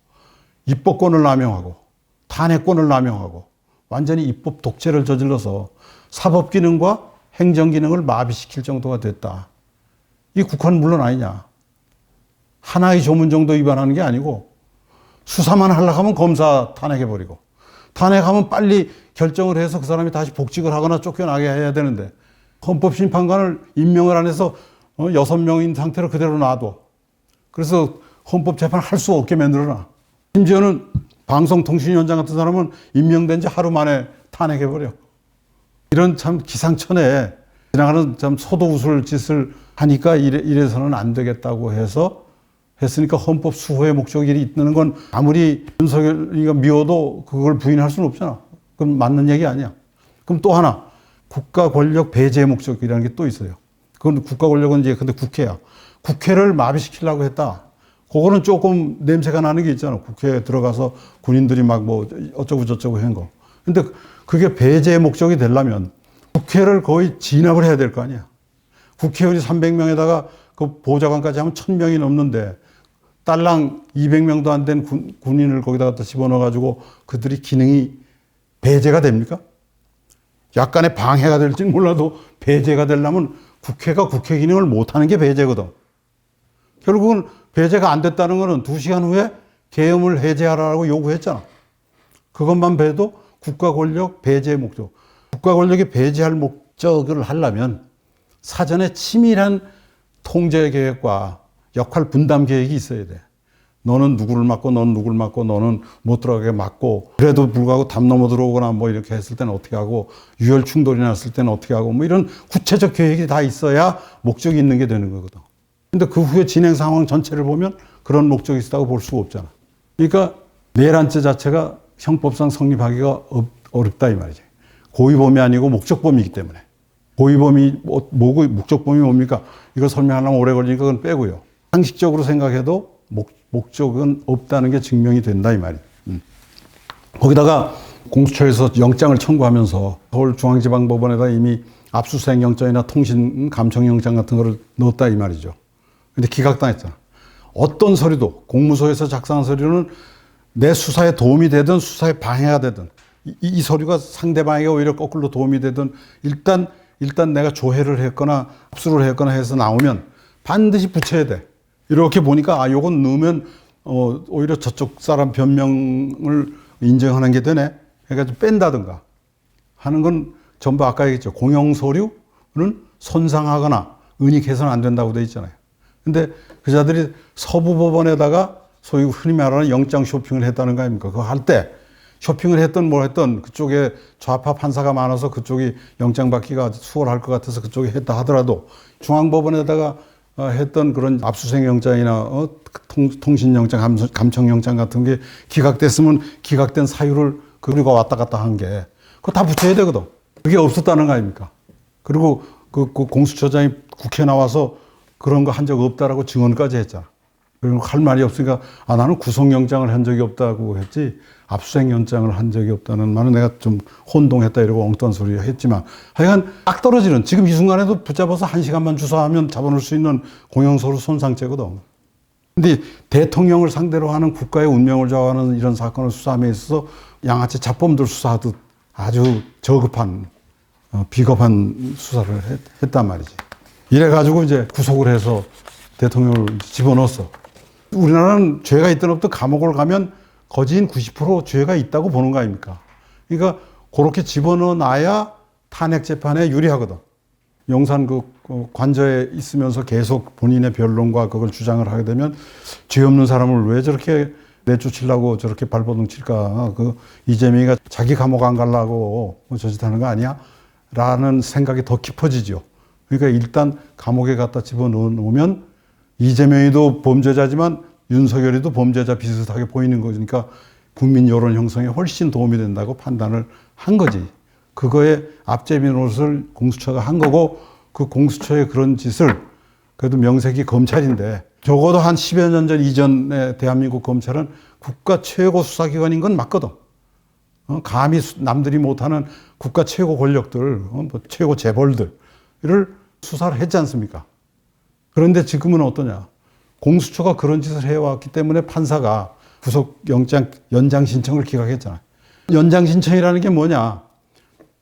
입법권을 남용하고 탄핵권을 남용하고 완전히 입법 독재를 저질러서 사법기능과 행정기능을 마비시킬 정도가 됐다. 이 국헌 물론 아니냐. 하나의 조문 정도 위반하는 게 아니고 수사만 하려고 하면 검사 탄핵해버리고 탄핵하면 빨리 결정을 해서 그 사람이 다시 복직을 하거나 쫓겨나게 해야 되는데 헌법심판관을 임명을 안 해서 6명인 상태로 그대로 놔둬. 그래서 헌법재판을 할 수 없게 만들어놔. 심지어는 방송통신위원장 같은 사람은 임명된 지 하루 만에 탄핵해버려. 이런 참 기상천외 지나가는 참 소도우술 짓을 하니까 이래서는 안 되겠다고 했으니까 헌법 수호의 목적이 있는 건 아무리 윤석열이가 미워도 그걸 부인할 수는 없잖아. 그럼 맞는 얘기 아니야. 그럼 또 하나 국가 권력 배제의 목적이라는 게 또 있어요. 그건 국가 권력은 이제 근데 국회야. 국회를 마비시키려고 했다. 그거는 조금 냄새가 나는 게 있잖아. 국회에 들어가서 군인들이 막 뭐 어쩌고 저쩌고 한 거. 근데 그게 배제의 목적이 되려면 국회를 거의 진압을 해야 될 거 아니야. 국회의원이 300명에다가 그 보좌관까지 하면 1000명이 넘는데 딸랑 200명도 안 된 군인을 거기다 갖다 집어넣어가지고 그들이 기능이 배제가 됩니까? 약간의 방해가 될지는 몰라도 배제가 되려면 국회가 국회 기능을 못하는 게 배제거든. 결국은 배제가 안 됐다는 거는 2시간 후에 계엄을 해제하라고 요구했잖아. 그것만 봐도 국가 권력 배제의 목적. 국가 권력이 배제할 목적을 하려면 사전에 치밀한 통제 계획과 역할 분담 계획이 있어야 돼. 너는 누구를 막고 너는 누구를 막고 너는 못 들어가게 막고 그래도 불구하고 담 넘어 들어오거나 뭐 이렇게 했을 때는 어떻게 하고 유혈 충돌이 났을 때는 어떻게 하고 뭐 이런 구체적 계획이 다 있어야 목적이 있는 게 되는 거거든. 근데 그 후에 진행 상황 전체를 보면 그런 목적이 있다고 볼 수가 없잖아. 그러니까 내란죄 자체가 형법상 성립하기가 어렵다 이 말이지. 고의범이 아니고 목적범이기 때문에. 고의범이 뭐고 목적범이 뭡니까? 이거 설명하려면 오래 걸리니까 그건 빼고요. 상식적으로 생각해도 목적은 없다는 게 증명이 된다 이 말이에요. 거기다가 공수처에서 영장을 청구하면서 서울중앙지방법원에다 이미 압수수색 영장이나 통신 감청 영장 같은 거를 넣었다 이 말이죠. 근데 기각당했잖아. 어떤 서류도 공무소에서 작성한 서류는 내 수사에 도움이 되든 수사에 방해가 되든 이 서류가 상대방에게 오히려 거꾸로 도움이 되든 일단 내가 조회를 했거나 압수를 했거나 해서 나오면 반드시 붙여야 돼. 이렇게 보니까 요건 넣으면 오히려 저쪽 사람 변명을 인정하는 게 되네. 그러니까 좀 뺀다든가 하는 건 전부 아까 얘기했죠. 공영서류는 손상하거나 은이 개선 안 된다고 돼 있잖아요. 근데 그 자들이 서부법원에다가 소위 흔히 말하는 영장 쇼핑을 했다는 거 아닙니까? 그거 할 때 쇼핑을 했던 뭘 했던 그쪽에 좌파 판사가 많아서 그쪽이 영장 받기가 수월할 것 같아서 그쪽이 했다 하더라도 중앙법원에다가 했던 그런 압수수색 영장이나 통신영장, 감청영장 같은 게 기각됐으면 기각된 사유를 그리고 왔다 갔다 한 게 그거 다 붙여야 되거든. 그게 없었다는 거 아닙니까? 그리고 그 공수처장이 국회에 나와서 그런 거 한 적 없다라고 증언까지 했잖아. 그리고 할 말이 없으니까 나는 구속영장을 한 적이 없다고 했지 압수수색 영장을 한 적이 없다는 말은 내가 좀 혼동했다 이러고 엉뚱한 소리 했지만 하여간 딱 떨어지는 지금 이 순간에도 붙잡아서 1시간만 주사하면 잡아놓을 수 있는 공영서류 손상죄거든. 근데 대통령을 상대로 하는 국가의 운명을 좌우하는 이런 사건을 수사함에 있어서 양아치 잡범들 수사하듯 아주 저급한 비겁한 수사를 했단 말이지. 이래가지고 이제 구속을 해서 대통령을 집어넣었어. 우리나라는 죄가 있든 없든 감옥을 가면 거진 90% 죄가 있다고 보는 거 아닙니까? 그러니까 그렇게 집어넣어 놔야 탄핵 재판에 유리하거든. 용산 그 관저에 있으면서 계속 본인의 변론과 그걸 주장을 하게 되면 죄 없는 사람을 왜 저렇게 내쫓으려고 저렇게 발버둥 칠까? 그 이재명이가 자기 감옥 안 가려고 저짓하는 거 아니야? 라는 생각이 더 깊어지죠. 그러니까 일단 감옥에 갖다 집어넣으면 이재명이도 범죄자지만 윤석열이도 범죄자 비슷하게 보이는 거니까 국민 여론 형성에 훨씬 도움이 된다고 판단을 한 거지. 그거에 앞제비 노릇을 공수처가 한 거고 그 공수처의 그런 짓을 그래도 명색이 검찰인데 적어도 한 10여 년 전 이전에 대한민국 검찰은 국가 최고 수사기관인 건 맞거든. 감히 남들이 못하는 국가 최고 권력들, 최고 재벌들을 수사를 했지 않습니까? 그런데 지금은 어떠냐. 공수처가 그런 짓을 해왔기 때문에 판사가 구속영장 연장 신청을 기각했잖아요. 연장 신청이라는 게 뭐냐.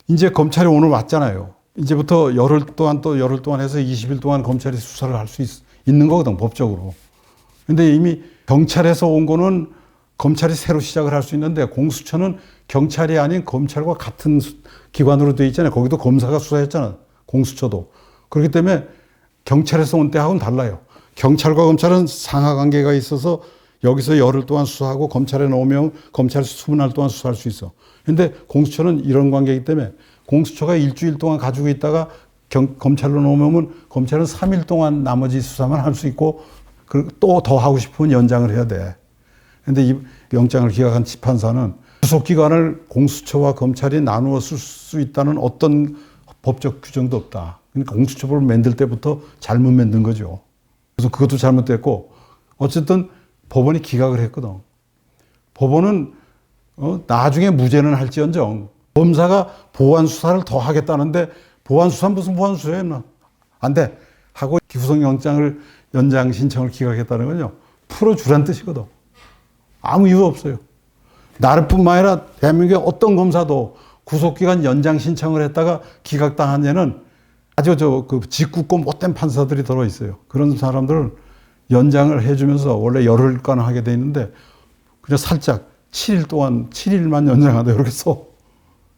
이제 검찰이 오늘 왔잖아요. 이제부터 열흘 동안 또 열흘 동안 해서 20일 동안 검찰이 수사를 할 수 있는 거거든, 법적으로. 근데 이미 경찰에서 온 거는 검찰이 새로 시작을 할 수 있는데 공수처는 경찰이 아닌 검찰과 같은 기관으로 되어 있잖아요. 거기도 검사가 수사했잖아요. 공수처도. 그렇기 때문에 경찰에서 온 때하고는 달라요. 경찰과 검찰은 상하 관계가 있어서 여기서 열흘 동안 수사하고 검찰에 넣으면 검찰에서 20날 동안 수사할 수 있어. 근데 공수처는 이런 관계이기 때문에 공수처가 일주일 동안 가지고 있다가 검찰로 넣으면 검찰은 3일 동안 나머지 수사만 할 수 있고 또 더 하고 싶으면 연장을 해야 돼. 근데 이 영장을 기각한 판사는 구속기관을 공수처와 검찰이 나누어 쓸 수 있다는 어떤 법적 규정도 없다. 그러니까 공수처법을 만들 때부터 잘못 만든 거죠. 그래서 그것도 잘못됐고 어쨌든 법원이 기각을 했거든. 법원은 나중에 무죄는 할지언정 검사가 보완 수사를 더 하겠다는데 보완 수사는 무슨 보완 수사예요? 안 돼. 하고 구속영장을 연장 신청을 기각했다는 건요. 풀어주란 뜻이거든. 아무 이유 없어요. 나를 뿐만 아니라 대한민국의 어떤 검사도 구속기간 연장 신청을 했다가 기각당한 예는 아주 그 짓궂고 못된 판사들이 들어있어요. 그런 사람들을 연장을 해주면서 원래 열흘간 하게 돼 있는데 그냥 살짝 7일 동안 7일만 연장하다 이렇게 써.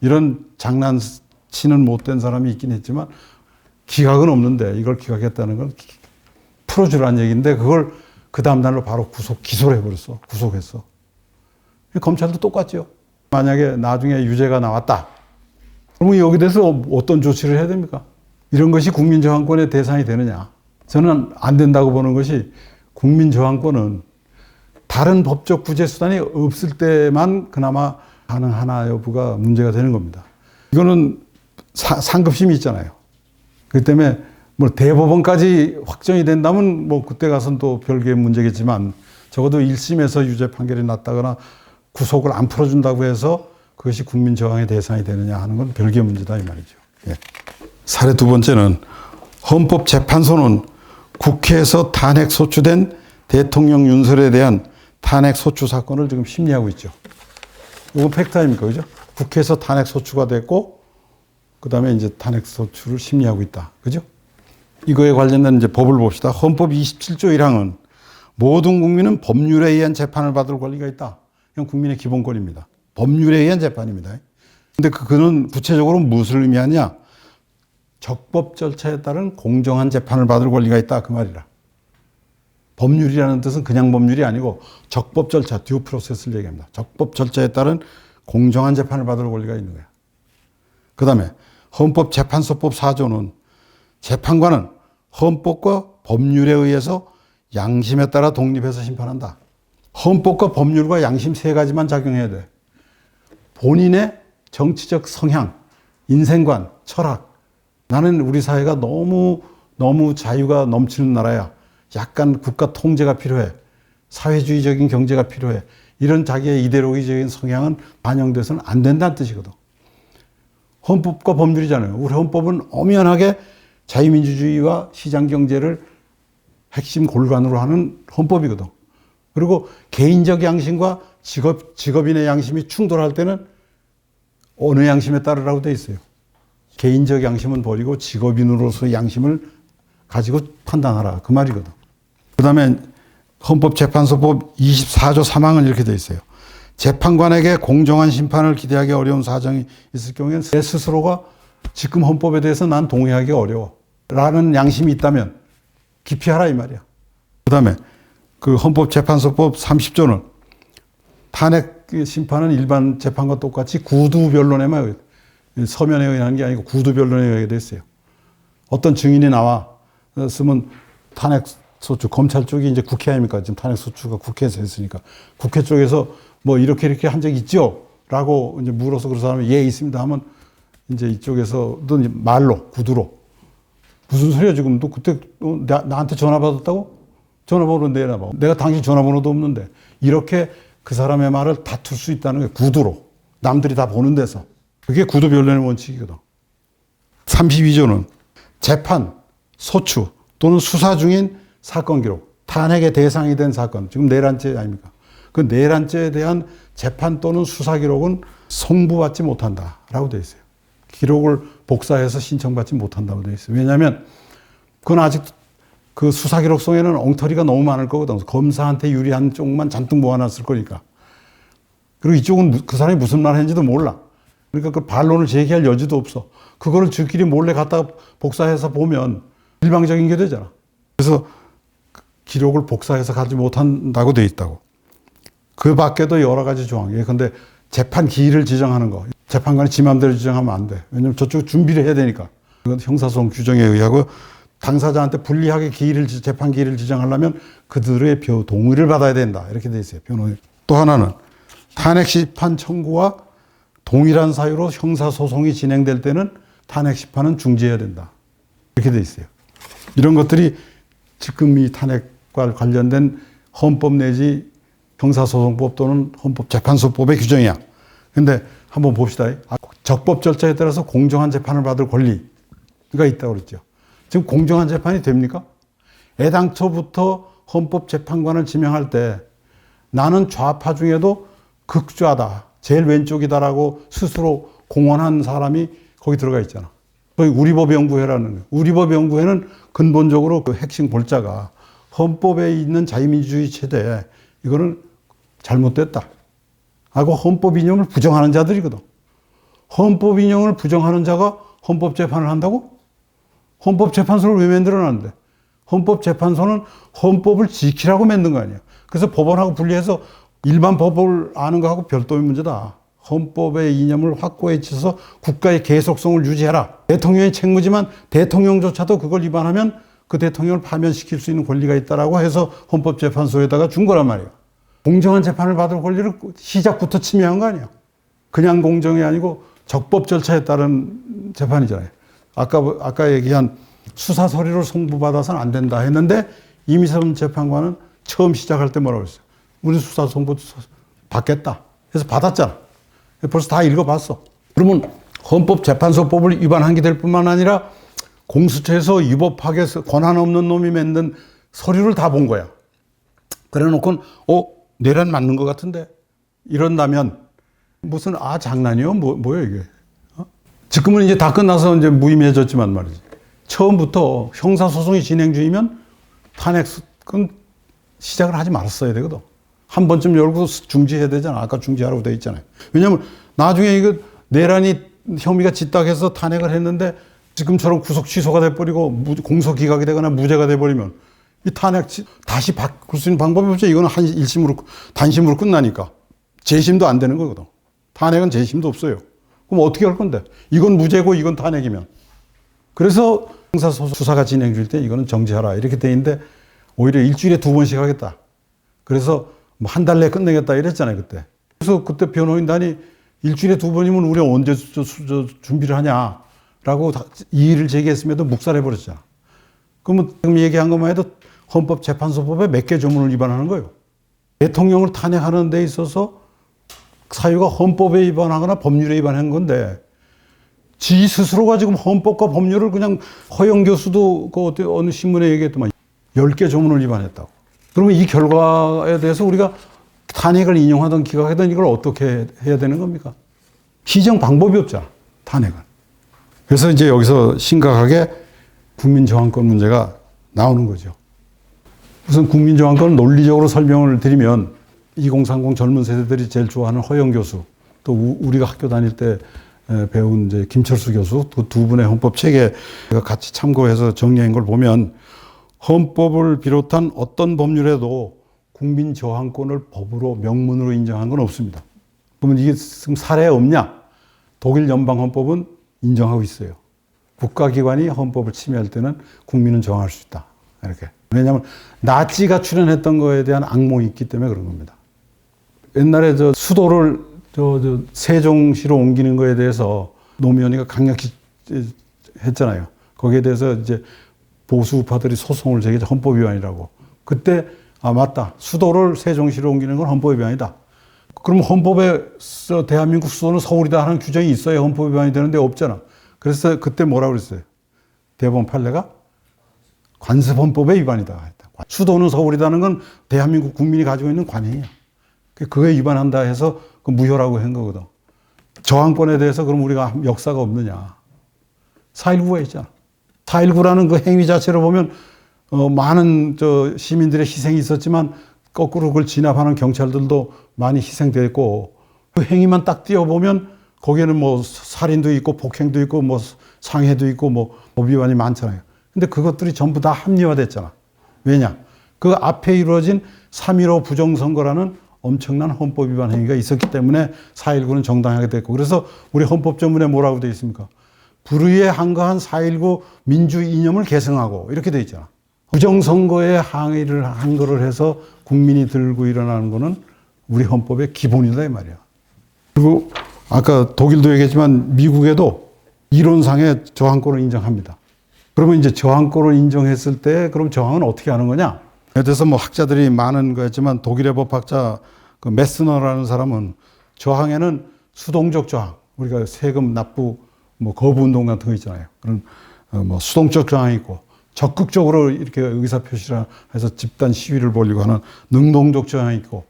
이런 장난치는 못된 사람이 있긴 했지만 기각은 없는데 이걸 기각했다는 건 풀어주라는 얘기인데 그걸 그 다음 날로 바로 기소를 해버렸어. 구속했어. 검찰도 똑같죠. 만약에 나중에 유죄가 나왔다. 그러면 여기 대해서 어떤 조치를 해야 됩니까? 이런 것이 국민저항권의 대상이 되느냐? 저는 안 된다고 보는 것이 국민저항권은 다른 법적 구제 수단이 없을 때만 그나마 가능하나 여부가 문제가 되는 겁니다. 이거는 상급심이 있잖아요. 그렇기 때문에 뭐 대법원까지 확정이 된다면 뭐 그때 가서는 또 별개의 문제겠지만 적어도 1심에서 유죄 판결이 났다거나 구속을 안 풀어준다고 해서 그것이 국민저항의 대상이 되느냐 하는 건 별개의 문제다 이 말이죠. 예. 사례 두 번째는 헌법재판소는 국회에서 탄핵 소추된 대통령 윤석열에 대한 탄핵 소추 사건을 지금 심리하고 있죠. 이건 팩트 아닙니까? 그죠? 국회에서 탄핵 소추가 됐고, 그 다음에 이제 탄핵 소추를 심리하고 있다. 그죠? 이거에 관련된 이제 법을 봅시다. 헌법 27조 1항은 모든 국민은 법률에 의한 재판을 받을 권리가 있다. 이건 국민의 기본권입니다. 법률에 의한 재판입니다. 근데 그는 구체적으로 무엇을 의미하냐? 적법 절차에 따른 공정한 재판을 받을 권리가 있다, 그 말이라. 법률이라는 뜻은 그냥 법률이 아니고 적법 절차, 듀 프로세스를 얘기합니다. 적법 절차에 따른 공정한 재판을 받을 권리가 있는 거야. 그 다음에 헌법재판소법 4조는 재판관은 헌법과 법률에 의해서 양심에 따라 독립해서 심판한다. 헌법과 법률과 양심 세 가지만 작용해야 돼. 본인의 정치적 성향, 인생관, 철학. 나는 우리 사회가 너무 자유가 넘치는 나라야. 약간 국가 통제가 필요해. 사회주의적인 경제가 필요해. 이런 자기의 이데올로기적인 성향은 반영돼서는 안 된다는 뜻이거든. 헌법과 법률이잖아요. 우리 헌법은 엄연하게 자유민주주의와 시장경제를 핵심 골간으로 하는 헌법이거든. 그리고 개인적 양심과 직업인의 양심이 충돌할 때는 어느 양심에 따르라고 돼 있어요. 개인적 양심은 버리고 직업인으로서의 양심을 가지고 판단하라, 그 말이거든. 그 다음에 헌법재판소법 24조 3항은 이렇게 돼 있어요. 재판관에게 공정한 심판을 기대하기 어려운 사정이 있을 경우에는 내 스스로가 지금 헌법에 대해서 난 동의하기 어려워 라는 양심이 있다면 기피하라, 이 말이야. 그 다음에 그 헌법재판소법 30조는 탄핵 심판은 일반 재판과 똑같이 구두변론에만, 서면에 의하는 게 아니고 구두변론에 의하게 됐어요. 어떤 증인이 나왔으면 탄핵소추, 검찰 쪽이 이제 국회 아닙니까? 지금 탄핵소추가 국회에서 했으니까. 국회 쪽에서 뭐 이렇게 한 적 있죠? 라고 이제 물어서 그 사람이 예, 있습니다 하면 이제 이쪽에서도 말로, 구두로. 무슨 소리야, 지금? 너 그때 나한테 전화 받았다고? 전화번호 내놔봐. 내가 당신 전화번호도 없는데. 이렇게 그 사람의 말을 다툴 수 있다는 게 구두로. 남들이 다 보는 데서. 그게 구두변론의 원칙이거든. 32조는 재판, 소추 또는 수사 중인 사건 기록, 탄핵의 대상이 된 사건, 지금 내란죄 아닙니까? 그 내란죄에 대한 재판 또는 수사 기록은 송부받지 못한다라고 되어 있어요. 기록을 복사해서 신청받지 못한다고 되어 있어요. 왜냐하면 그건 아직 그 수사 기록성에는 엉터리가 너무 많을 거거든. 검사한테 유리한 쪽만 잔뜩 모아놨을 거니까. 그리고 이쪽은 그 사람이 무슨 말 했는지도 몰라. 그러니까 그 반론을 제기할 여지도 없어. 그거를 저끼리 몰래 갖다가 복사해서 보면 일방적인 게 되잖아. 그래서 기록을 복사해서 가지 못한다고 돼 있다고. 그 밖에도 여러 가지 조항이에요. 근데 재판 기일을 지정하는 거. 재판관이 지 맘대로 지정하면 안 돼. 왜냐면 저쪽 준비를 해야 되니까. 그건 형사소송 규정에 의하고 당사자한테 불리하게 재판 기일을 지정하려면 그들의 동의를 받아야 된다. 이렇게 돼 있어요. 변호인. 또 하나는 탄핵 심판 청구와 동일한 사유로 형사소송이 진행될 때는 탄핵 심판은 중지해야 된다. 이렇게 돼 있어요. 이런 것들이 지금 이 탄핵과 관련된 헌법 내지 형사소송법 또는 헌법재판소법의 규정이야. 근데 한번 봅시다. 적법 절차에 따라서 공정한 재판을 받을 권리가 있다고 그랬죠. 지금 공정한 재판이 됩니까? 애당초부터 헌법재판관을 지명할 때 나는 좌파 중에도 극좌다, 제일 왼쪽이다라고 스스로 공언한 사람이 거기 들어가 있잖아. 거기 우리법연구회라는 거예요. 우리법연구회는 근본적으로 그 핵심 골자가 헌법에 있는 자유민주주의 체제에 이거는 잘못됐다 하고 헌법 이념을 부정하는 자들이거든. 헌법 이념을 부정하는 자가 헌법재판을 한다고? 헌법재판소를 왜 만들어놨는데? 헌법재판소는 헌법을 지키라고 만든 거 아니야. 그래서 법원하고 분리해서 일반 법을 아는 거하고 별도의 문제다. 헌법의 이념을 확고히 지켜서 국가의 계속성을 유지해라. 대통령의 책무지만 대통령조차도 그걸 위반하면 그 대통령을 파면시킬 수 있는 권리가 있다라고 해서 헌법재판소에다가 준 거란 말이에요. 공정한 재판을 받을 권리를 시작부터 침해한 거 아니야. 그냥 공정이 아니고 적법 절차에 따른 재판이잖아요. 아까 얘기한 수사 서류를 송부받아서는 안 된다 했는데 이미선 재판관은 처음 시작할 때 뭐라고 했어요? 우리 수사 송부 받겠다. 그래서 받았잖아. 벌써 다 읽어봤어. 그러면 헌법재판소법을 위반한 게 될 뿐만 아니라 공수처에서 위법하게 권한 없는 놈이 만든 서류를 다 본 거야. 그래 놓고는 내란 맞는 것 같은데 이런다면 무슨 장난이요? 뭐야 이게? 지금은 이제 다 끝나서 이제 무의미해졌지만 말이지. 처음부터 형사소송이 진행 중이면 탄핵은 시작을 하지 말았어야 되거든. 한 번쯤 열고 중지해야 되잖아. 아까 중지하라고 돼 있잖아요. 왜냐면 나중에 이거 내란이 혐의가 짙다해서 탄핵을 했는데 지금처럼 구속 취소가 돼버리고 공소 기각이 되거나 무죄가 돼버리면 이 탄핵 다시 바꿀 수 있는 방법이 없죠. 이거는 단심으로 끝나니까. 재심도 안 되는 거거든. 탄핵은 재심도 없어요. 그럼 어떻게 할 건데? 이건 무죄고 이건 탄핵이면. 그래서 형사 수사가 진행 중일 때 이거는 정지하라 이렇게 돼 있는데 오히려 일주일에 2번씩 하겠다. 그래서 뭐 한 달 내에 끝내겠다 이랬잖아요 그때. 그래서 그때 변호인단이 일주일에 2번이면 우리가 언제 준비를 하냐라고 이의를 제기했음에도 묵살해버렸잖아. 그러면 지금 얘기한 것만 해도 헌법재판소법에 몇 개 조문을 위반하는 거예요. 대통령을 탄핵하는 데 있어서 사유가 헌법에 위반하거나 법률에 위반한 건데 지 스스로가 지금 헌법과 법률을 그냥 허영 교수도 그 어느 신문에 얘기했더만 10개 조문을 위반했다고. 그러면 이 결과에 대해서 우리가 탄핵을 인용하든 기각하든 이걸 어떻게 해야 되는 겁니까? 시정 방법이 없잖아, 탄핵은. 그래서 이제 여기서 심각하게 국민저항권 문제가 나오는 거죠. 우선 국민저항권을 논리적으로 설명을 드리면 2030 젊은 세대들이 제일 좋아하는 허영 교수, 또 우리가 학교 다닐 때 배운 이제 김철수 교수, 그 두 분의 헌법 체계 같이 참고해서 정리한 걸 보면 헌법을 비롯한 어떤 법률에도 국민 저항권을 법으로 명문으로 인정한 건 없습니다. 그러면 이게 지금 사례 없냐? 독일 연방 헌법은 인정하고 있어요. 국가기관이 헌법을 침해할 때는 국민은 저항할 수 있다. 이렇게. 왜냐하면 나치가 출연했던 거에 대한 악몽이 있기 때문에 그런 겁니다. 옛날에 수도를 세종시로 옮기는 거에 대해서 노무현이가 강력히 했잖아요. 거기에 대해서 이제 보수 우파들이 소송을 제기해서 헌법 위반이라고. 그때 맞다. 수도를 세종시로 옮기는 건 헌법 위반이다. 그럼 헌법에서 대한민국 수도는 서울이다 하는 규정이 있어야 헌법 위반이 되는데 없잖아. 그래서 그때 뭐라고 그랬어요? 대법원 판례가 관습헌법의 위반이다. 수도는 서울이다는 건 대한민국 국민이 가지고 있는 관행이야. 그거에 위반한다 해서 무효라고 한 거거든. 저항권에 대해서 그럼 우리가 역사가 없느냐. 4.19가 있잖아. 4.19라는 그 행위 자체로 보면 많은 시민들의 희생이 있었지만 거꾸로 그걸 진압하는 경찰들도 많이 희생됐고 그 행위만 딱 띄워보면 거기에는 뭐 살인도 있고 폭행도 있고 뭐 상해도 있고 뭐 법 위반이 많잖아요. 근데 그것들이 전부 다 합리화됐잖아. 왜냐? 그 앞에 이루어진 3.15 부정선거라는 엄청난 헌법 위반 행위가 있었기 때문에 4.19는 정당하게 됐고 그래서 우리 헌법 전문에 뭐라고 되어 있습니까? 불의에 한가한 4.19 민주 이념을 계승하고 이렇게 되어 있잖아. 부정선거에 항의를 한 거를 해서 국민이 들고 일어나는 거는 우리 헌법의 기본이다 이 말이야. 그리고 아까 독일도 얘기했지만 미국에도 이론상의 저항권을 인정합니다. 그러면 이제 저항권을 인정했을 때 그럼 저항은 어떻게 하는 거냐? 예를 들어서 뭐 학자들이 많은 거였지만 독일의 법학자 그 메스너라는 사람은 저항에는 수동적 저항, 우리가 세금 납부 뭐 거부 운동 같은 거 있잖아요. 그런 뭐 수동적 저항이 있고 적극적으로 이렇게 의사 표시를 해서 집단 시위를 벌이고 하는 능동적 저항이 있고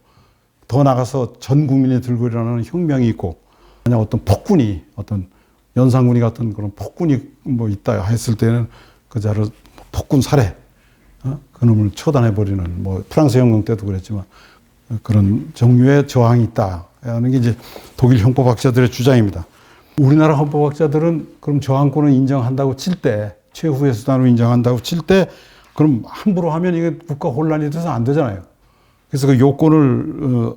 더 나가서 전 국민이 들고 일어나는 혁명이 있고 만약 어떤 폭군이 어떤 연산군이 같은 그런 폭군이 뭐 있다 했을 때는 그 자를 폭군 살해, 그놈을 처단해버리는 뭐 프랑스 혁명 때도 그랬지만 그런 종류의 저항이 있다 하는 게 이제 독일 형법학자들의 주장입니다. 우리나라 헌법학자들은 그럼 저항권을 인정한다고 칠 때 최후의 수단으로 인정한다고 칠 때 그럼 함부로 하면 이게 국가 혼란이 돼서 안 되잖아요. 그래서 그 요건을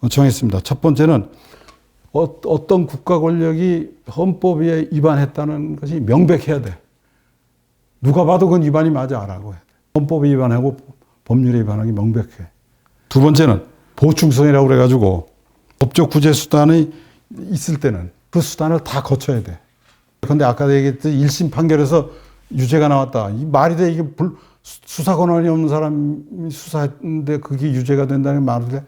정했습니다. 첫 번째는 어떤 국가 권력이 헌법에 위반했다는 것이 명백해야 돼. 누가 봐도 그건 위반이 맞아라고 해야 돼. 헌법에 위반하고 법률에 위반하기 명백해. 두 번째는 보충성이라고 그래가지고 법적 구제 수단이 있을 때는 그 수단을 다 거쳐야 돼. 그런데 아까 얘기했듯이 1심 판결에서 유죄가 나왔다. 이 말이 돼. 이게 수사 권한이 없는 사람이 수사했는데 그게 유죄가 된다는 말이 돼.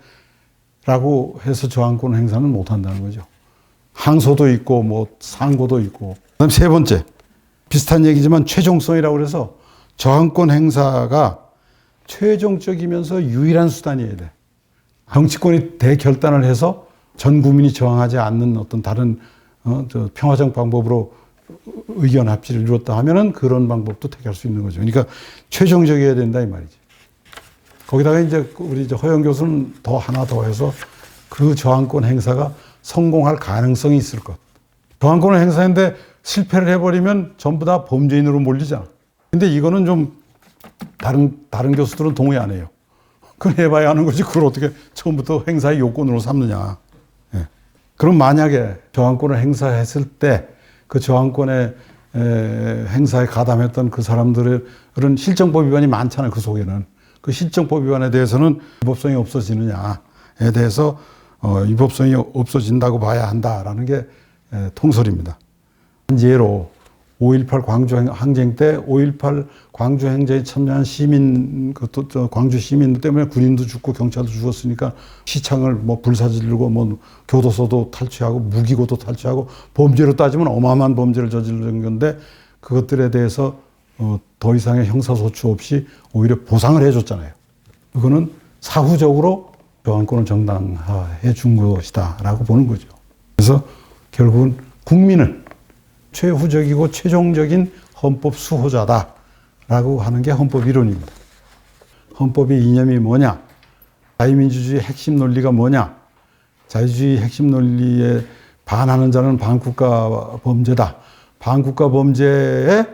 라고 해서 저항권 행사는 못 한다는 거죠. 항소도 있고 뭐 상고도 있고. 그다음 세 번째. 비슷한 얘기지만 최종성이라고 그래서 저항권 행사가 최종적이면서 유일한 수단이어야 돼. 정치권이 대결단을 해서 전 국민이 저항하지 않는 어떤 다른 평화적 방법으로 의견 합치를 이뤘다 하면은 그런 방법도 택할 수 있는 거죠. 그러니까 최종적이어야 된다 이 말이지. 거기다가 이제 우리 허영 교수는 하나 더 해서 그 저항권 행사가 성공할 가능성이 있을 것. 저항권을 행사했는데 실패를 해버리면 전부 다 범죄인으로 몰리잖아. 근데 이거는 좀 다른 교수들은 동의 안 해요. 그건 해봐야 하는 거지. 그걸 어떻게 처음부터 행사의 요건으로 삼느냐. 예. 그럼 만약에 저항권을 행사했을 때 그 저항권의 행사에 가담했던 그 사람들은 실정법 위반이 많잖아요. 그 속에는. 그 실정법 위반에 대해서는 위법성이 없어지느냐에 대해서 위법성이 없어진다고 봐야 한다라는 게 통설입니다. 예로 5.18 광주 항쟁 때 5.18 광주 행정에 참여한 시민, 광주 시민 때문에 군인도 죽고 경찰도 죽었으니까 시창을 뭐 불사질르고 뭐 교도소도 탈취하고 무기고도 탈취하고 범죄로 따지면 어마어마한 범죄를 저지른 건데 그것들에 대해서 더 이상의 형사소추 없이 오히려 보상을 해줬잖아요. 그거는 사후적으로 저항권을 정당화해 준 것이다라고 보는 거죠. 그래서 결국은 국민은 최후적이고 최종적인 헌법 수호자다라고 하는 게 헌법 이론입니다. 헌법의 이념이 뭐냐? 자유민주주의의 핵심 논리가 뭐냐? 자유주의 핵심 논리에 반하는 자는 반국가 범죄다. 반국가 범죄의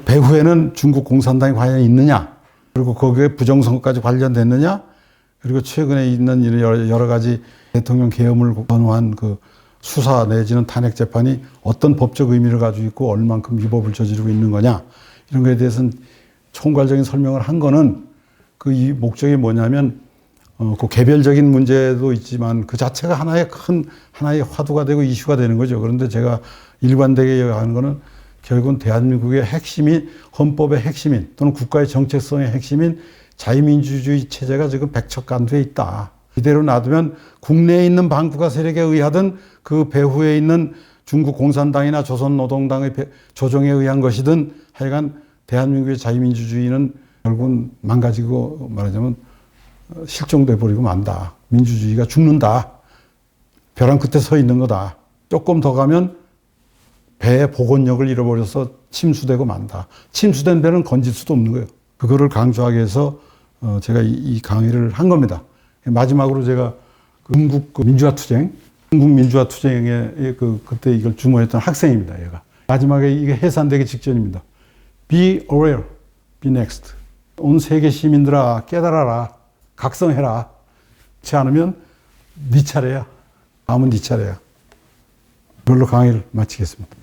배후에는 중국 공산당이 과연 있느냐? 그리고 거기에 부정선거까지 관련됐느냐? 그리고 최근에 있는 여러 가지 대통령 계엄을 권유한 그 수사 내지는 탄핵 재판이 어떤 법적 의미를 가지고 있고 얼만큼 위법을 저지르고 있는 거냐 이런 거에 대해서는 총괄적인 설명을 한 거는 그 이 목적이 뭐냐면 그 개별적인 문제도 있지만 그 자체가 하나의 화두가 되고 이슈가 되는 거죠. 그런데 제가 일관되게 하는 거는 결국은 대한민국의 핵심인 헌법의 핵심인 또는 국가의 정체성의 핵심인 자유민주주의 체제가 지금 백척간두에 있다. 이대로 놔두면 국내에 있는 반국가 세력에 의하든 그 배후에 있는 중국 공산당이나 조선노동당의 조종에 의한 것이든 하여간 대한민국의 자유민주주의는 결국은 망가지고 말하자면 실종돼 버리고 만다. 민주주의가 죽는다. 벼랑 끝에 서 있는 거다. 조금 더 가면 배의 복원력을 잃어버려서 침수되고 만다. 침수된 배는 건질 수도 없는 거예요. 그거를 강조하기 위해서 제가 이 강의를 한 겁니다. 마지막으로 제가 흥국 민주화 투쟁, 흥국 민주화 투쟁에 그때 이걸 주모했던 학생입니다. 얘가 마지막에 이게 해산되기 직전입니다. Be aware, be next. 온 세계 시민들아 깨달아라, 각성해라. 그렇지 않으면 네 차례야. 다음은 네 차례야. 이걸로 강의를 마치겠습니다.